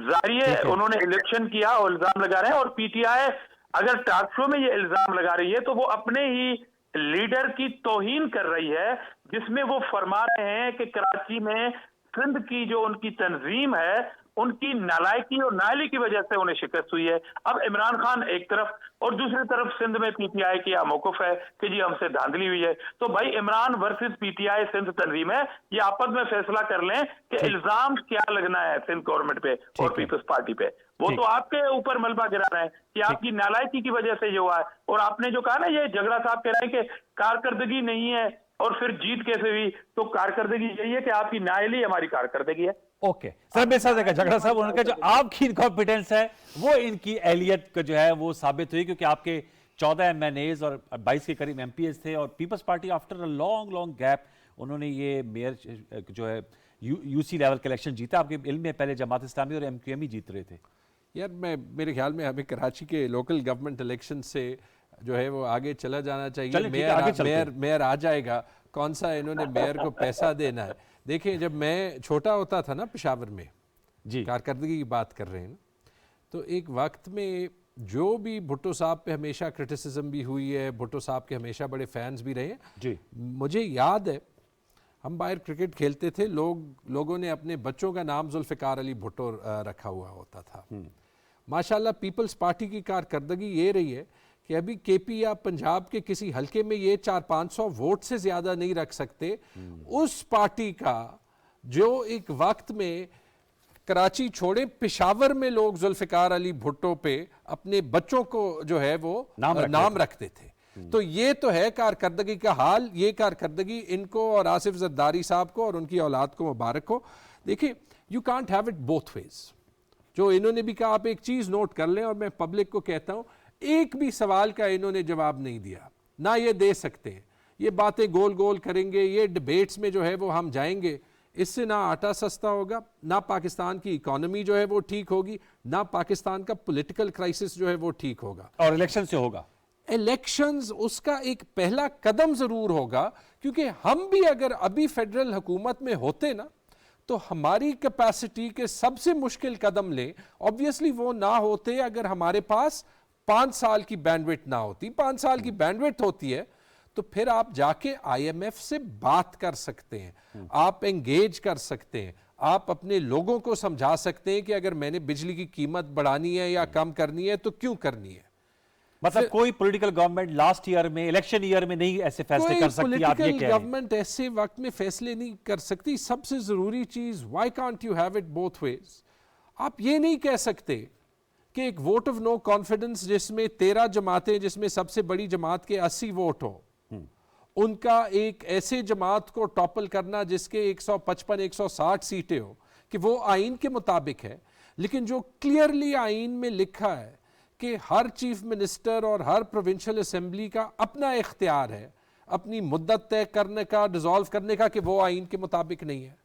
जाहिर है उन्होंने इलेक्शन किया और इल्जाम लगा रहे हैं। और पीटीआई अगर टॉक शो में ये इल्जाम लगा रही है तो वो अपने ही लीडर की तौहीन कर रही है, जिसमें वो फरमा रहे हैं कि कराची में सिंध की जो उनकी तंजीम है उनकी नालायकी और नाअहली की वजह से उन्हें शिकस्त हुई है। अब इमरान खान एक तरफ और दूसरी तरफ सिंध में पीटीआई की मौक़िफ़ है कि जी हमसे धांधली हुई है। तो भाई इमरान वर्सेस पीटीआई सिंध तंजीम है, ये आपस में फैसला कर लें कि इल्जाम क्या लगना है सिंध गवर्नमेंट पे और पीपल्स पार्टी पे। वो तो आपके ऊपर मलबा गिरा रहे हैं कि आपकी नालायकी की वजह से ये हुआ है। और आपने जो कहा ना, ये झगड़ा साहब कह रहे हैं कि कारकर्दगी नहीं है और फिर जीत कैसे हुई, तो कारकर्दगी यही है कि आपकी नाअहली हमारी कारकर्दगी है। ओके सर, मेरे साथ देखा झगड़ा साहब, उनका जो आपकी इनकॉम्पिटेंस है वो इनकी अहलियत को जो है वो साबित हुई, क्योंकि आपके 14 MNAs और 22 के करीब MPs थे और Peoples Party after a long gap उन्होंने ये मेयर जो है यूसी लेवल का इलेक्शन जीता। आपके इल्म में पहले जमात इस्लामी और MQM ही जीत रहे थे। यार मेरे ख्याल में हमें कराची के लोकल गवर्नमेंट इलेक्शन से जो है वो आगे चला जाना चाहिए। मेयर आ जाएगा, कौन सा इन्होंने मेयर को पैसा देना है। देखिए, जब मैं छोटा होता था ना पेशावर में, जी कारकर्दगी की बात कर रहे हैं ना, तो एक वक्त में जो भी भुट्टो साहब पे हमेशा क्रिटिसिज्म भी हुई है, भुट्टो साहब के हमेशा बड़े फैंस भी रहे हैं। जी मुझे याद है हम बाहर क्रिकेट खेलते थे, लोगों ने अपने बच्चों का नाम जुल्फ़िकार अली भुट्टो रखा हुआ होता था। माशाल्लाह पीपल्स पार्टी की कारकर्दगी ये रही है कि अभी केपी या पंजाब के किसी हलके में ये 400-500 वोट से ज्यादा नहीं रख सकते। उस पार्टी का जो एक वक्त में कराची छोड़े पेशावर में लोग जुल्फ़िकार अली भुट्टो पे अपने बच्चों को जो है वो नाम रखते थे। तो ये तो है कारकर्दगी का हाल। ये कारकर्दगी इनको और आसिफ जरदारी साहब को और उनकी औलाद को मुबारक हो। देखिए, you can't have it both ways. जो इन्होंने भी कहा, आप एक चीज नोट कर लें, और मैं पब्लिक को कहता हूं, एक भी सवाल का इन्होंने जवाब नहीं दिया, ना ये दे सकते हैं। ये बातें गोल गोल करेंगे, ये डिबेट्स में जो है वो हम जाएंगे, इससे ना आटा सस्ता होगा, ना पाकिस्तान की इकोनॉमी जो है वो ठीक होगी, ना पाकिस्तान का पॉलिटिकल क्राइसिस जो है वो ठीक होगा। और इलेक्शन से होगा, इलेक्शंस उसका एक पहला कदम जरूर होगा, क्योंकि हम भी अगर अभी फेडरल हुकूमत में होते ना, तो हमारी कैपेसिटी के सबसे मुश्किल कदम ले, ऑब्वियसली वो ना होते अगर हमारे पास 5 साल की बैंडविड्थ ना होती। 5 साल की बैंडविड्थ होती है तो फिर आप जाके IMF से बात कर सकते हैं, आप एंगेज कर सकते हैं, आप अपने लोगों को समझा सकते हैं कि अगर मैंने बिजली की कीमत बढ़ानी है या कम करनी है तो क्यों करनी है। मतलब कोई पॉलिटिकल गवर्नमेंट लास्ट ईयर में, इलेक्शन ईयर में नहीं ऐसे फैसले कर सकती। आप ये कह रहे हैं गवर्नमेंट ऐसे वक्त में फैसले नहीं कर सकती। सबसे जरूरी चीज, why can't you have it both ways. आप ये नहीं कह सकते कि एक वोट ऑफ नो कॉन्फिडेंस जिसमें 13 जमातें, जिसमें सबसे बड़ी जमात के 80 वोट हो, उनका एक ऐसे जमात को टॉपल करना जिसके 155-160 सीटें हो, कि वो आइन के मुताबिक है। लेकिन जो क्लियरली आइन में लिखा है कि हर चीफ मिनिस्टर और हर प्रोविंशियल असेंबली का अपना इख्तियार है अपनी मुद्दत तय करने का, डिसॉल्व करने का, कि वो आइन के मुताबिक नहीं है।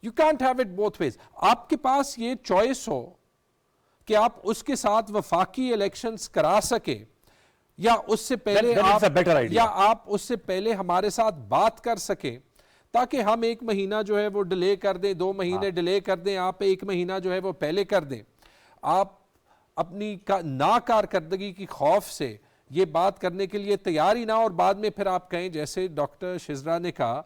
You can't have it both ways. आपके पास ये चॉइस हो कि आप उसके साथ वफाकी इलेक्शंस करा सके या उससे पहले That is a better idea. या आप उससे पहले हमारे साथ बात कर सकें, ताकि हम 1 महीना जो है वो डिले कर दें, 2 महीने डिले कर दें, आप 1 महीना जो है वो पहले कर दें। आप अपनी नाकारकर्दगी की खौफ से ये बात करने के लिए तैयार ही ना, और बाद में फिर आप कहें जैसे डॉक्टर शिजरा ने कहा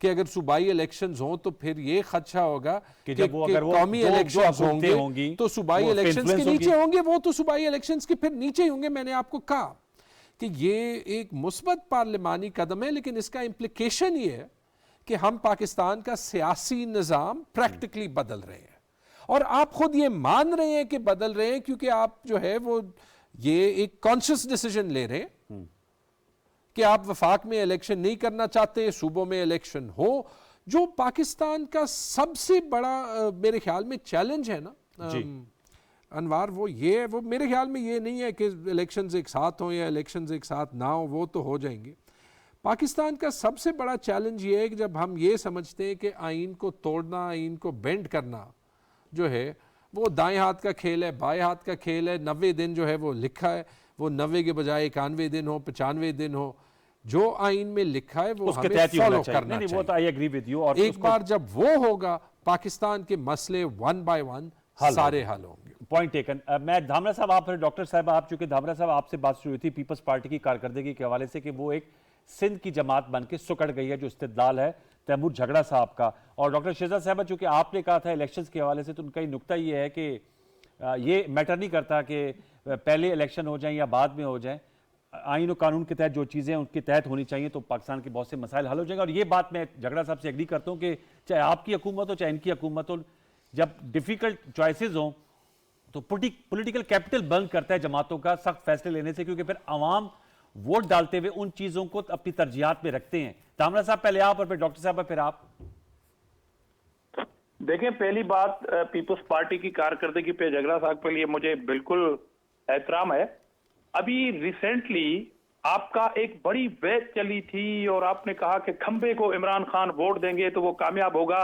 कि अगर सूबाई इलेक्शंस हों तो फिर ये खदशा होगा कि जब वो अगर वो कौमी जो इलेक्शंस हुकूमतें होंगे होंगी, तो सूबाई वो इलेक्शंस के influence नीचे होगी। होंगे, वो तो सूबाई इलेक्शंस के फिर नीचे ही होंगे। मैंने आपको कहा कि ये एक मुस्बत पार्लिमानी कदम है, लेकिन इसका इम्प्लीकेशन ये है कि हम पाकिस्तान का सियासी निज़ाम प्रैक्टिकली बदल रहे हैं, और आप खुद ये मान रहे हैं कि बदल रहे हैं, क्योंकि आप जो है वो ये एक कॉन्शियस डिसीजन ले रहे हैं कि आप वफाक में इलेक्शन नहीं करना चाहते, सूबों में इलेक्शन हो। जो पाकिस्तान का सबसे बड़ा मेरे ख्याल में चैलेंज है ना अनवार, वो ये है, वो मेरे ख्याल में ये नहीं है कि इलेक्शंस एक साथ हों या इलेक्शंस एक साथ ना हो, वो तो हो जाएंगे। पाकिस्तान का सबसे बड़ा चैलेंज ये है कि जब हम ये समझते हैं कि आइन को तोड़ना, आइन को बेंड करना जो है वो दाएं हाथ का खेल है, बाएं हाथ का खेल है। 90 दिन जो है वो लिखा है, वो 90 के बजाय 91 दिन हो, 95 दिन हो, जो आइन में लिखा है वो उसके हमें तहत ही फॉलो होना चाहिए। करना नहीं, चाहिए। वो तो आई एग्री विद यू। और एक बार जब वो होगा, पाकिस्तान के मसले 1 by 1 सारे हल होंगे। Point taken. मैं धामरा साहब, आप डॉक्टर साहब, आप चूंकि धामरा साहब आपसे बात शुरू हुई थी पीपल्स पार्टी की कारकर्दगी के हवाले से कि वो एक सिंध की जमात बन के सुकड़ गई है, जो इस्तिदलाल है तैमूर झगड़ा साहब का। और डॉक्टर शिजा साहब, चूंकि आपने कहा था इलेक्शंस के हवाले से, तो उनका ही नुक्ता ये है कि ये मैटर नहीं करता कि पहले इलेक्शन हो जाए या बाद में हो जाए, आइन और कानून के तहत जो चीज़ें उनके तहत होनी चाहिए तो पाकिस्तान के बहुत से मसाइल हल हो जाएंगे। और ये बात मैं झगड़ा साहब से एग्री करता हूँ कि चाहे आपकी हुकूमत हो चाहे इनकी हुकूमत हो, जब डिफ़िकल्ट चॉइसेस हों तो पॉलिटिकल कैपिटल बंद करता है जमातों का सख्त फैसले लेने से, क्योंकि फिर अवाम वोट डालते हुए उन चीज़ों को अपनी तरजीहात में रखते हैं। तामरा साहब पहले आप, और फिर डॉक्टर साहब फिर आप। देखें, पहली बात, पीपल्स पार्टी की कारकर्दगी पे झगड़ा साहब के लिए मुझे बिल्कुल एहतराम है। अभी रिसेंटली आपका एक बड़ी बहस चली थी और आपने कहा कि खंबे को इमरान खान वोट देंगे तो वो कामयाब होगा,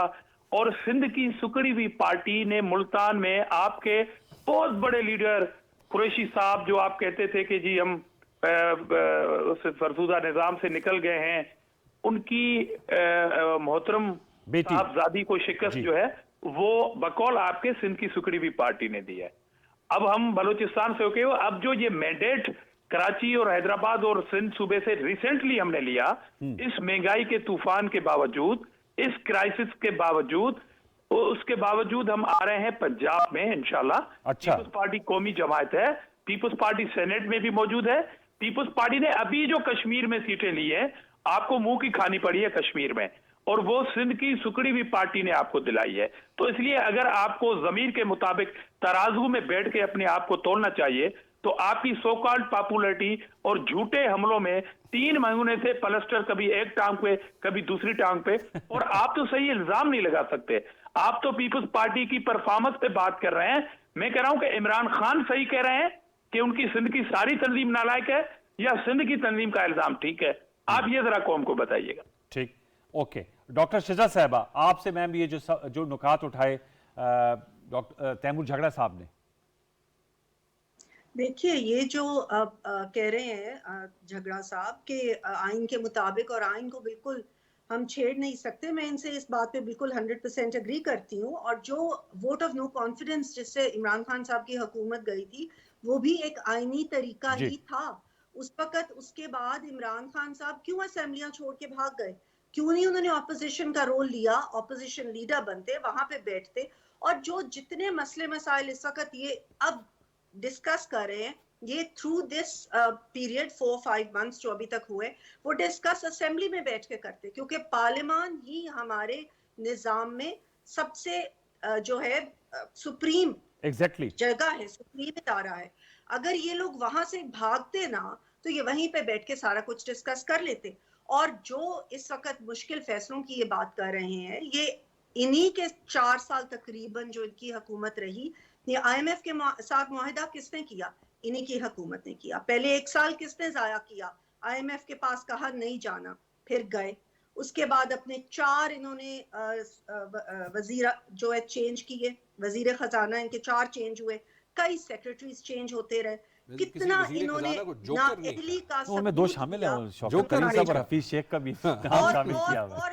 और सिंध की सुकड़ी हुई पार्टी ने मुल्तान में आपके बहुत बड़े लीडर कुरैशी साहब, जो आप कहते थे कि जी हम उस फरसूदा निजाम से निकल गए हैं, उनकी मोहतरम साहबजादी को शिकस्त जो है वो बकौल आपके सिंध की सुकड़ी हुई पार्टी ने दी है। अब हम बलूचिस्तान से होके, अब जो ये मैंडेट कराची और हैदराबाद और सिंध सूबे से रिसेंटली हमने लिया, इस महंगाई के तूफान के बावजूद, इस क्राइसिस के बावजूद, उसके बावजूद हम आ रहे हैं पंजाब में इंशाल्लाह। अच्छा। पीपल्स पार्टी कौमी जमात है, पीपल्स पार्टी सेनेट में भी मौजूद है। पीपल्स पार्टी ने अभी जो कश्मीर में सीटें ली है, आपको मुंह की खानी पड़ी है कश्मीर में, और वो सिंध की सुकड़ी हुई पार्टी ने आपको दिलाई है। तो इसलिए अगर आपको जमीर के मुताबिक तराजू में बैठ के अपने आप को तोलना चाहिए, तो आपकी सो कॉल्ड पॉपुलरिटी और झूठे हमलों में 3 महीने से प्लास्टर कभी एक टांग पे कभी दूसरी टांग पे, और आप तो सही इल्जाम नहीं लगा सकते। आप तो पीपल्स पार्टी की परफॉर्मेंस पे बात कर रहे हैं। मैं कह रहा हूं कि इमरान खान सही कह रहे हैं कि उनकी सिंध की सारी तंजीम नालायक है, या सिंध की तंजीम का इल्जाम ठीक है। आप ये जरा कौम को बताइएगा। ठीक, ओके। डॉक्टर शिजा साहबा, आपसे मैम ये जो नुकात उठाए डॉक्टर तैमूर झगड़ा साहब ने। देखिए, ये जो कह रहे हैं झगड़ा साहब के आइन के मुताबिक, और आइन को बिल्कुल हम छेड़ नहीं सकते, मैं इनसे इस बात पे बिल्कुल 100% एग्री करती हूँ। और जो वोट ऑफ नो कॉन्फिडेंस जिससे इमरान खान साहब की हुकूमत गई थी, वो भी एक आइनी तरीका ही था उस वक्त। उसके बाद इमरान खान साहब क्यों असेंबलियां छोड़ के भाग गए? क्यों नहीं उन्होंने ऑपोजिशन का रोल लिया, ऑपोजिशन लीडर बनते, वहां पे बैठते, और जो जितने मसले मसाइल इस वक्त ये अब डिस्कस कर रहे हैं, ये थ्रू दिस पीरियड 4-5 मंथ्स जो अभी तक हुए, वो डिस्कस असेंबली में बैठ के करते, क्योंकि पार्लियामान ही हमारे निजाम में सबसे जो है सुप्रीम जगह है, सुप्रीम इदारा है। अगर ये लोग वहां से भागते ना, तो ये वहीं पे बैठ के सारा कुछ डिस्कस कर लेते। और जो इस वक्त मुश्किल फैसलों की ये बात कर रहे हैं, ये इन्हीं के 4 साल तकरीबन जो इनकी हुकूमत रही, ये IMF के साथ मुआहिदा किसने किया? इन्हीं की हुकूमत ने किया। पहले 1 साल किसने जाया किया? IMF के पास कहा नहीं जाना, फिर गए। उसके बाद अपने 4 इन्होंने वजीर जो है चेंज किए, वजीर खजाना इनके 4 चेंज हुए, कई सेक्रेटरीज चेंज होते रहे, कितना इन्होंने नाअहली का उनमें 2 शामिल हैं, शौकत करीम साहब और हफीज शेख का भी नाम शामिल किया हुआ है। और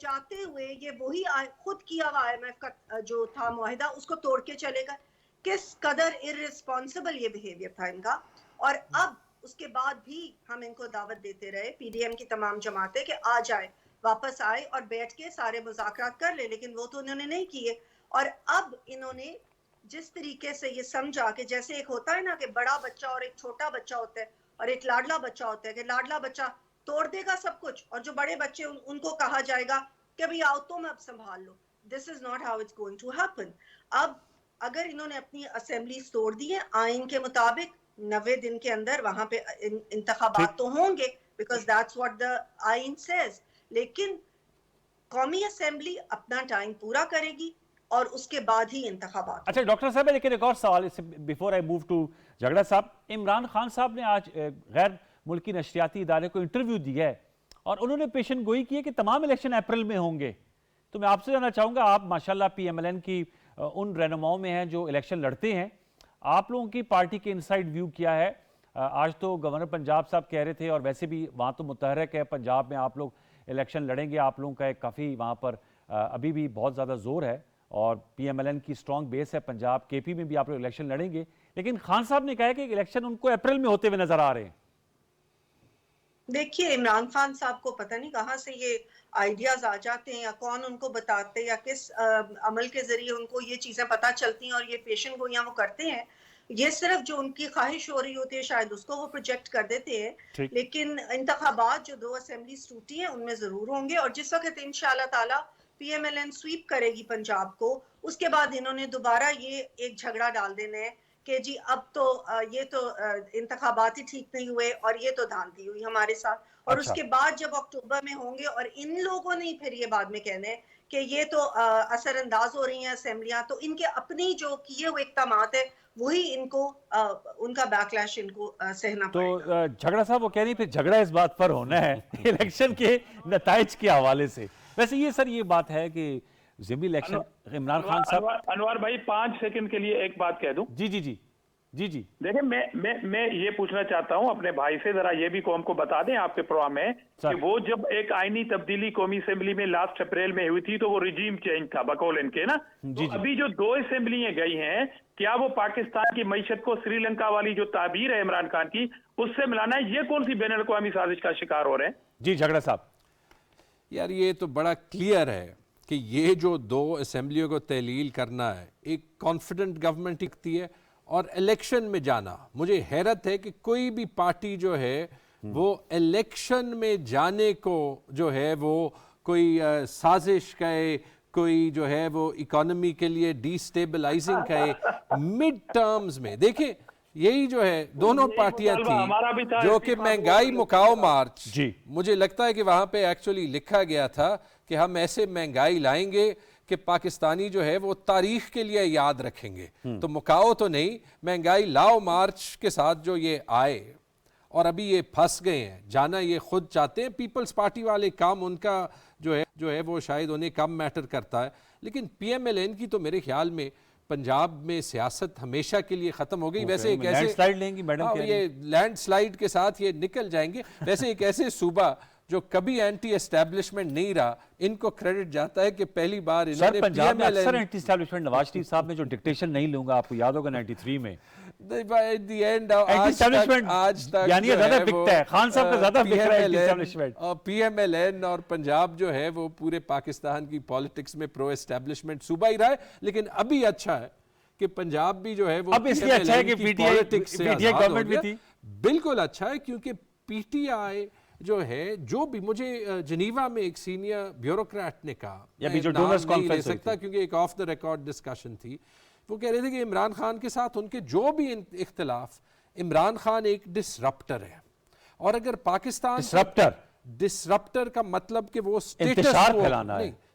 जाते हुए ये वही खुद किया हुआ IMF का जो था मुआहिदा, उसको तोड़ के चलेगा। किस कदर इररिस्पॉन्सिबल ये बिहेवियर था इनका। और अब उसके बाद भी हम इनको दावत देते रहे, PDM की तमाम जमातें, कि आ जाए, वापस आए और बैठ के सारे मुज़ाकरात कर ले, लेकिन वो तो उन्होंने नहीं किए। और अब इन्होंने जिस तरीके से ये समझा कि जैसे एक होता है ना कि बड़ा बच्चा और एक छोटा बच्चा होता है और एक लाडला बच्चा होता है, कि लाडला बच्चा तोड़ देगा सब कुछ और जो बड़े बच्चे उनको कहा जाएगा कि भाई आओ तुम अब संभाल लो। This is not how it's going to happen. अब अगर इन्होंने अपनी असेंबली तोड़ दी है, आइन के मुताबिक 90 दिन के अंदर वहां पे इंतखाबात तो होंगे, बिकॉज दैट्स व्हाट द आइन सेज, लेकिन कौमी असेंबली अपना टाइम पूरा करेगी और उसके बाद ही इंतखाबात। अच्छा डॉक्टर साहब, लेकिन एक और सवाल इससे बिफोर आई मूव टू झगड़ा साहब, इमरान खान साहब ने आज गैर मुल्की नशरियाती इदारे को इंटरव्यू दिया है और उन्होंने पेशन गोई की है कि तमाम इलेक्शन अप्रैल में होंगे। तो मैं आपसे जानना चाहूँगा, आप माशाल्लाह PMLN की उन रहनुमाओं में हैं जो इलेक्शन लड़ते हैं, आप लोगों की पार्टी के इनसाइड व्यू क्या है? आज तो गवर्नर पंजाब साहब कह रहे थे, और वैसे भी वहाँ तो मुतहरक है पंजाब में आप लोग इलेक्शन लड़ेंगे, आप लोगों का एक काफ़ी वहाँ पर अभी भी बहुत ज़्यादा जोर है और PMLN की स्ट्रॉन्ग बेस है पंजाब, KP में भी आप लोग इलेक्शन लड़ेंगे, लेकिन खान साहब ने कहा है कि इलेक्शन उनको अप्रैल में होते हुए नजर आ रहे हैं। देखिए, इमरान खान साहब को पता नहीं कहाँ से ये आइडियाज आ जाते हैं, या कौन उनको बताते हैं, या किस अमल के जरिए उनको ये चीजें पता चलती हैं और ये पेशन गोइयां वो करते हैं। ये सिर्फ जो उनकी ख्वाहिश हो रही होती है शायद उसको वो प्रोजेक्ट कर देते हैं, लेकिन इंतखाबात जो 2 असेंबली टूटी हैं उनमें जरूर होंगे। और जिस वक्त इंशाअल्लाह ताला PMLN स्वीप करेगी पंजाब को, उसके बाद इन्होंने दोबारा ये एक झगड़ा डाल देना है कि जी अब तो ये तो इंतखाबात ही ठीक नहीं हुए और ये तो धांधली हुई हमारे साथ। और उसके बाद जब अक्टूबर में होंगे और इन लोगों ने फिर ये बाद में कहना है कि ये तो असरअंदाज हो रही हैं असेंबलियां, तो इनके अपनी जो किए हुए इक़दामात है वही इनको उनका बैकलैश इनको सहना पड़ेगा। तो झगड़ा साहब वो कह रही फिर झगड़ा इस बात पर होना है इलेक्शन के नताइज के हवाले से। वैसे ये सर ये बात है कि ज़िमनी इलेक्शन इमरान खान साहब। अनवर भाई 5 सेकंड के लिए एक बात कह दूं। जी जी जी जी जी देखिए, मैं ये पूछना चाहता हूं अपने भाई से, जरा ये भी कौम को बता दें आपके प्रोग्राम में कि वो जब एक आईनी तब्दीली कौमी असेंबली में लास्ट अप्रैल में हुई थी तो वो रिजीम चेंज था बकौल इनके ना। तो अभी जो 2 असेंबलियां गई हैं, क्या वो पाकिस्तान की मईशत को श्रीलंका वाली जो ताबीर है इमरान खान की उससे मिलाना है? ये कौन सी बैनुल अक़वामी साजिश का शिकार हो रहे हैं? जी झगड़ा साहब, यार ये तो बड़ा क्लियर है कि ये जो 2 असेंबलियों को तहलील करना है, एक कॉन्फिडेंट गवर्नमेंट दिखती है और इलेक्शन में जाना। मुझे हैरत है कि कोई भी पार्टी जो है वो इलेक्शन में जाने को जो है वो कोई साजिश कहे, कोई जो है वो इकोनॉमी के लिए डिस्टेबलाइजिंग कहे मिड टर्म्स में। देखिए यही जो है दोनों पार्टियां थी जो कि महंगाई मुकाओ मार्च, जी मुझे लगता है कि वहां पे एक्चुअली लिखा गया था कि हम ऐसे महंगाई लाएंगे कि पाकिस्तानी जो है वो तारीख के लिए याद रखेंगे। तो मुकाओ तो नहीं, महंगाई लाओ मार्च के साथ जो ये आए और अभी ये फंस गए हैं, जाना ये खुद चाहते हैं। पीपल्स पार्टी वाले काम उनका जो है वो शायद उन्हें कम मैटर करता है, लेकिन PMLN की तो मेरे ख्याल में पंजाब में सियासत हमेशा के लिए खत्म हो गई। वैसे एक ऐसे लैंडस्लाइड लेंगी मैडम, ये लैंडस्लाइड के साथ ये निकल जाएंगे। वैसे एक ऐसे सूबा जो कभी एंटी एस्टैब्लिशमेंट नहीं रहा, इनको क्रेडिट जाता है कि पहली बार इन्होंने पंजाब में अक्सर एंटी एस्टैब्लिशमेंट, नवाज शरीफ साहब ने जो डिक्टेशन नहीं लूंगा, आपको याद होगा 93 में आज तक यानी ज्यादा बिकता है, खान साहब का ज्यादा बिक रहा है एंटी एस्टैब्लिशमेंट। और PMLN और पंजाब जो है वो पूरे पाकिस्तान की पॉलिटिक्स में प्रो एस्टैब्लिशमेंट सूबा ही रहा है। लेकिन अभी अच्छा है कि पंजाब भी जो है वो अब इसलिए अच्छा है कि PTI गवर्नमेंट भी थी। बिल्कुल अच्छा है क्योंकि PTI जो है, जो भी मुझे जनीवा में एक सीनियर ब्यूरोक्रेट ने कहा, या भी जो डोनर्स कॉन्फ्रेंस नहीं ले सकता क्योंकि एक ऑफ द रिकॉर्ड डिस्कशन थी, वो कह रहे थे कि इमरान खान के साथ उनके जो भी इख्तिलाफ, इमरान खान एक डिसरप्टर है। और अगर पाकिस्तान डिसरप्टर का मतलब कि वो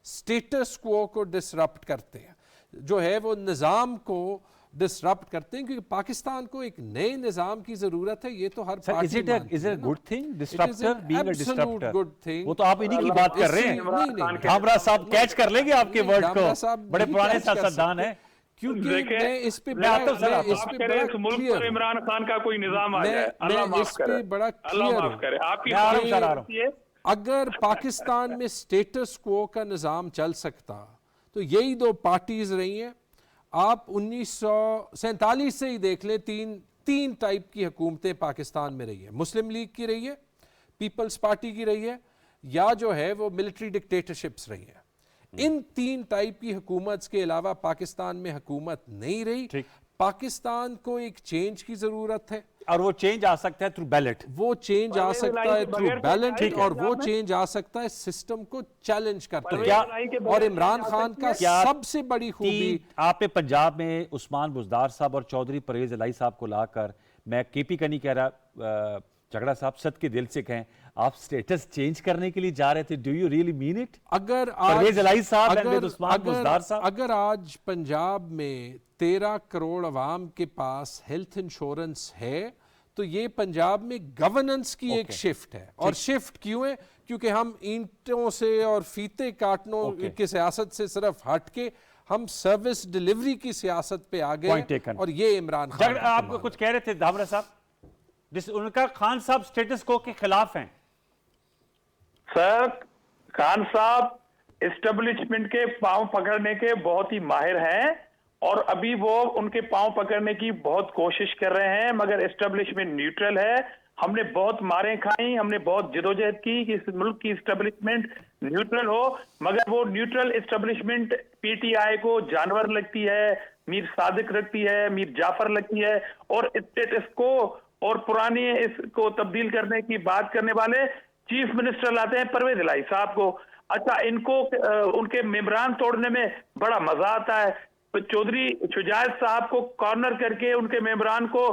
स्टेटस क्वो को डिसरप्ट करते हैं, जो है वो निज़ाम को डिसरप्ट करते हैं, क्योंकि पाकिस्तान को एक नए निज़ाम की ज़रूरत है। ये तो हर sir, party is it a good thing disruptor being a disruptor? Good thing. वो तो आप इन्हीं की बात कर रहे हैं। नहीं, धामरा साहब कैच कर लेंगे आपके वर्ड धामरा को, साहब बड़े नहीं पुराने catch कर सियासतदान सकते, हैं। क्योंकि देखिए, मैं इस पे मैं आता हूं सर, मैं आप इस माफ पे करें, बड़ा इस मुल्क क्लियर पर इमरान खान का कोई निजाम आ जाए, अल्लाह मैं माफ इस पे करे, बड़ा अल्लाह क्लियर माफ हूं। करे। आपकी मैं आ रहा हूं बात सर, आ रहा हूं। ये अगर पाकिस्तान में स्टेटस क्वो का निज़ाम चल सकता तो यही दो पार्टीज रही हैं। आप 1947 से ही देख लें, तीन टाइप की हुकूमतें पाकिस्तान में रही है। मुस्लिम लीग की रही है, पीपल्स पार्टी की रही है, या जो है वो मिलिट्री डिक्टेटरशिप्स रही है। इन तीन टाइप की हुकूमत के अलावा पाकिस्तान में हुकूमत नहीं रही। पाकिस्तान को एक चेंज की जरूरत है, और वो चेंज आ सकता है थ्रू बैलेट। वो चेंज आ सकता है थ्रू बैलेट, और वो में? चेंज आ सकता है सिस्टम को चैलेंज करते परवेज हैं। इलाही के और बगैर इमरान चेंज आ खान सकती का है? क्या सबसे बड़ी खूबी, आपने पंजाब में उस्मान बुजदार साहब और चौधरी परवेज इलाही साहब को लाकर, मैं केपी का नहीं कह रहा, झगड़ा साहब सद के दिल से कहें, आप स्टेटस चेंज करने के लिए जा रहे थे। Do you really mean it? अगर परवेज इलाही साहब and अगर with उस्मान बुजदार साहब, अगर आज पंजाब में 13 करोड़ अवाम के पास हेल्थ इंश्योरेंस है, तो ये पंजाब में गवर्नेंस की एक शिफ्ट है। और शिफ्ट क्यों है? क्योंकि हम ईंटों से और फीते काटने की सियासत से सिर्फ हट के हम सर्विस डिलीवरी की सियासत पे आ गए, और ये इमरान खान का आप कमाल कुछ कह रहे थे धामरा साहब, जिस उनका खान साहब स्टेटस को के खिलाफ हैं। सर, खान साहब एस्टेब्लिशमेंट के पांव पकड़ने के बहुत ही माहिर हैं, और अभी वो उनके पांव पकड़ने की बहुत कोशिश कर रहे हैं, मगर एस्टेब्लिशमेंट न्यूट्रल है। हमने बहुत मारें खाई, हमने बहुत जिदोजहद की कि इस मुल्क की एस्टेब्लिशमेंट न्यूट्रल हो, मगर वो न्यूट्रल एस्टेब्लिशमेंट पीटीआई को जानवर लगती है, मीर सादिक लगती है, मीर जाफर लगती है, और स्टेटस को और पुरानी इसको तब्दील करने की बात करने वाले चीफ मिनिस्टर लाते हैं परवेज इलाही साहब को। अच्छा, इनको उनके मेम्बरान तोड़ने में बड़ा मजा आता है। चौधरी शुजात साहब को कॉर्नर करके उनके मेम्बरान को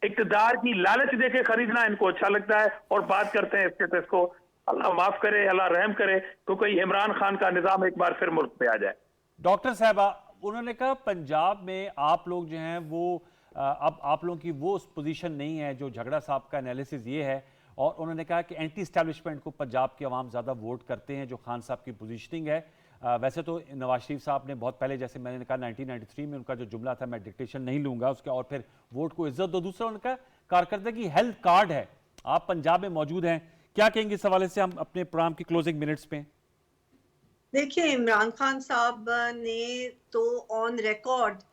इक्तदार की लालच देके खरीदना इनको अच्छा लगता है, और बात करते हैं स्टेटस को। अल्लाह माफ करे, अल्लाह रहम करे, तो कोई इमरान खान का निजाम एक बार फिर मुल्क पे आ जाए। डॉक्टर साहबा, उन्होंने कहा पंजाब में आप लोग जो हैं वो अब आप लोगों की वो पोजीशन नहीं है। जो झगड़ा साहब का एनालिसिस ये है, और उन्होंने कहा कि एंटी एस्टैब्लिशमेंट को पंजाब की आवाम ज़्यादा वोट करते हैं, जो खान साहब की पोजीशनिंग है। वैसे तो नवाज शरीफ साहब ने बहुत पहले, जैसे मैंने कहा 1993 में उनका जो जुमला था, मैं डिक्टेशन नहीं लूंगा उसके, और फिर वोट को इज्जत दो। दूसरा उनका कारकर्दगी हेल्थ कार्ड है। आप पंजाब में मौजूद हैं, क्या कहेंगे इस हवाले से हम अपने प्रोग्राम की क्लोजिंग मिनट्स पे? देखिए, इमरान खान साहब ने तो ऑन रिकॉर्ड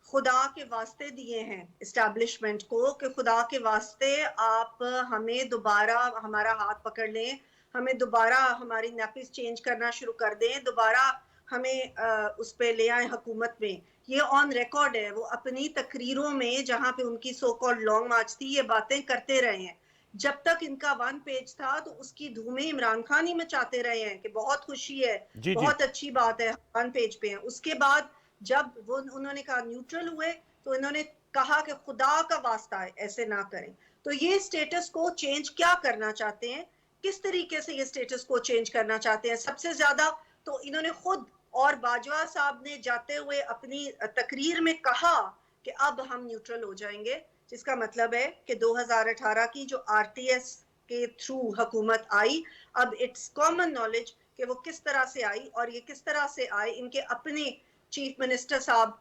खुदा के वास्ते दिए हैं एस्टैब्लिशमेंट को कि खुदा के वास्ते आप हमें दोबारा हमारा हाथ पकड़ लें, हमें दोबारा हमारी नैपिस चेंज करना शुरू कर दें, दोबारा हमें उस पे ले आए हुकूमत में। ये ऑन रिकॉर्ड है। वो अपनी तकरीरों में, जहाँ पे उनकी सो कॉल्ड लॉन्ग मार्च थी, ये बातें करते रहे हैं। जब तक इनका 1 पेज था तो उसकी धूमें इमरान खान ही मचाते रहे हैं कि बहुत खुशी है, बहुत अच्छी बात है, 1 पेज पे है। उसके बाद जब वो उन्होंने कहा न्यूट्रल हुए, तो इन्होंने कहा कि खुदा का वास्ता है ऐसे ना करें। तो ये स्टेटस को चेंज क्या करना चाहते हैं, किस तरीके से ये स्टेटस को चेंज करना चाहते हैं? सबसे ज्यादा तो इन्होंने खुद और बाजवा साहब ने जाते हुए अपनी तकरीर में कहा कि अब हम न्यूट्रल हो जाएंगे, जिसका मतलब है कि 2018 की जो आरटीएस के थ्रू हुकूमत आई, अब इट्स कॉमन नॉलेज कि वो किस तरह से आई, और ये किस तरह से आए। इनके अपने चीफ मिनिस्टर साहब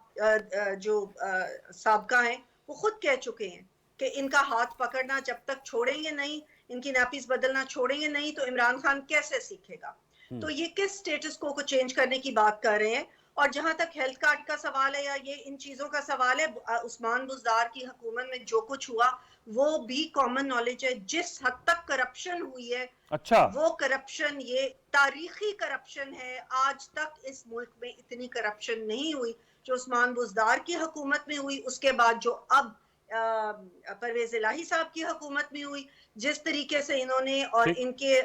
जो साबका हैं, वो खुद कह चुके हैं कि इनका हाथ पकड़ना जब तक छोड़ेंगे नहीं, इनकी नापिस बदलना छोड़ेंगे नहीं, तो इमरान खान कैसे सीखेगा? तो ये किस स्टेटस को चेंज करने की बात कर रहे हैं? और जहां तक हेल्थ कार्ड का सवाल है या ये इन चीजों का सवाल है, उस्मान बुजदार की हुकूमत में जो कुछ हुआ वो भी कॉमन नॉलेज है। जिस हद तक करप्शन हुई है, अच्छा, वो करप्शन ये तारीखी करप्शन है। आज तक इस मुल्क में इतनी करप्शन नहीं हुई जो उस्मान बुजदार की हुकूमत में हुई, उसके बाद जो अब परवेज इलाही साहब की हुकूमत में हुई। जिस तरीके से इन्होंने और इनके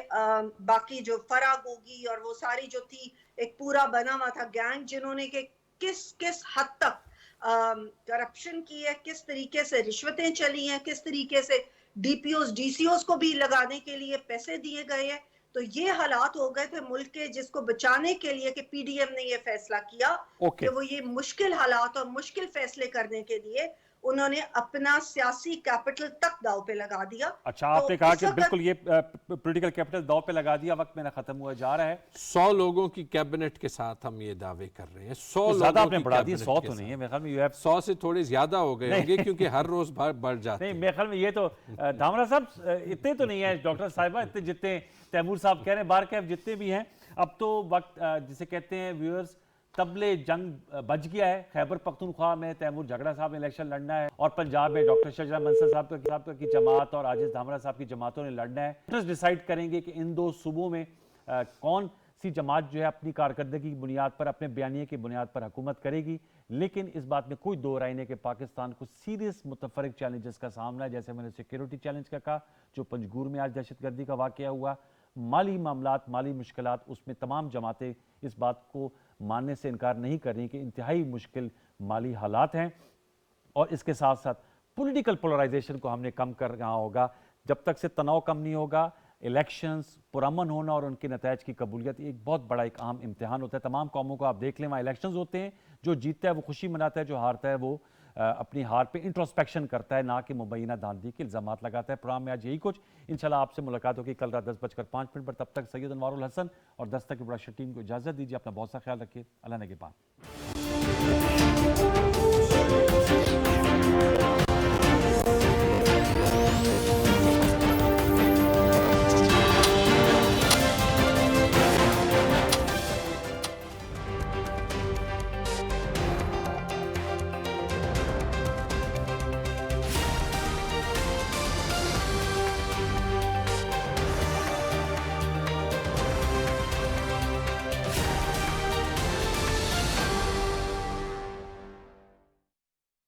बाकी जो फरा गोगी और वो सारी जो थी, एक पूरा बना हुआ था गैंग, जिन्होंने के किस हद तक करप्शन की है, किस तरीके से रिश्वतें चली हैं, किस तरीके से डीपीओस डीसीओस को भी लगाने के लिए पैसे दिए गए हैं। तो ये हालात हो गए थे मुल्क के, जिसको बचाने के लिए कि पीडीएम ने ये फैसला किया ओके। कि वो ये मुश्किल हालात और मुश्किल फैसले करने के लिए उन्होंने अपना सियासी कैपिटल तक दांव पे लगा दिया। अच्छा, तो आपने कहा इस कि वक्त- बिल्कुल ये पॉलिटिकल कैपिटल दांव पे लगा दिया, वक्त मेरा खत्म हुआ जा रहा है। 100 लोगों की कैबिनेट के साथ हम ये दावे कर रहे हैं। 100 तो ज्यादा लोगों आपने की बढ़ा दिए, कैबिनेट 100 के तो नहीं साथ। है मेरे ख्याल में। यू हैव 100 से थोड़े ज्यादा हो गए होंगे क्योंकि हर रोज बढ़ जाते नहीं, हैं। मेरे ख्याल में ये तो धामरा साहब इतने तो नहीं है डॉक्टर साहिबा, इतने जितने तैमूर साहब कह रहे हैं, बार कैफ जितने भी हैं। अब तो वक्त जिसे कहते हैं व्यूअर्स, तबले जंग बच गया है। खैबर पख्तूनख्वा में तैमूर झगड़ा साहब ने इलेक्शन लड़ना है और पंजाब में डॉक्टर शजरा मंसर साहब की जमात और आजिज धामरा साहब की जमातों ने लड़ना है। वोटर्स डिसाइड करेंगे कि इन दो सूबों में कौन सी जमात जो है अपनी कारकर्दगी की बुनियाद पर, अपने बयानिए की बुनियाद पर हुकूमत करेगी। लेकिन इस बात में कोई दो राय नहीं कि पाकिस्तान को सीरियस मुतफरिक चैलेंजेस का सामना है। जैसे मैंने सिक्योरिटी चैलेंज का कहा, जो पंजगूर में आज दहशतगर्दी का वाकया हुआ, माली मामलात, माली मुश्किलात, उसमें तमाम जमातें इस बात को मानने से इनकार नहीं कर रही कि इंतहाई मुश्किल माली हालात हैं। और इसके साथ साथ पॉलिटिकल पोलराइजेशन को हमने कम करना होगा। जब तक से तनाव कम नहीं होगा, इलेक्शंस पुरअमन होना और उनके नतायज की कबूलियत एक बहुत बड़ा एक अहम इम्तिहान होता है। तमाम कौमों को आप देख लें, वहाँ इलेक्शंस होते हैं, जो जीतता है वो खुशी मनाता है, जो हारता है वो अपनी हार पे इंट्रोस्पेक्शन करता है, ना कि मुबैना दानदी के इल्ज़ामात लगाता है। प्रोग्राम में आज यही कुछ। इंशाल्लाह आपसे मुलाकात होगी कल रात 10:05 पर। तब तक सैयद अनवारुल हसन और दस्तक की बड़ा टीम को इजाज़त दीजिए। अपना बहुत सा ख्याल रखिए। अल्लाह ने के बाद।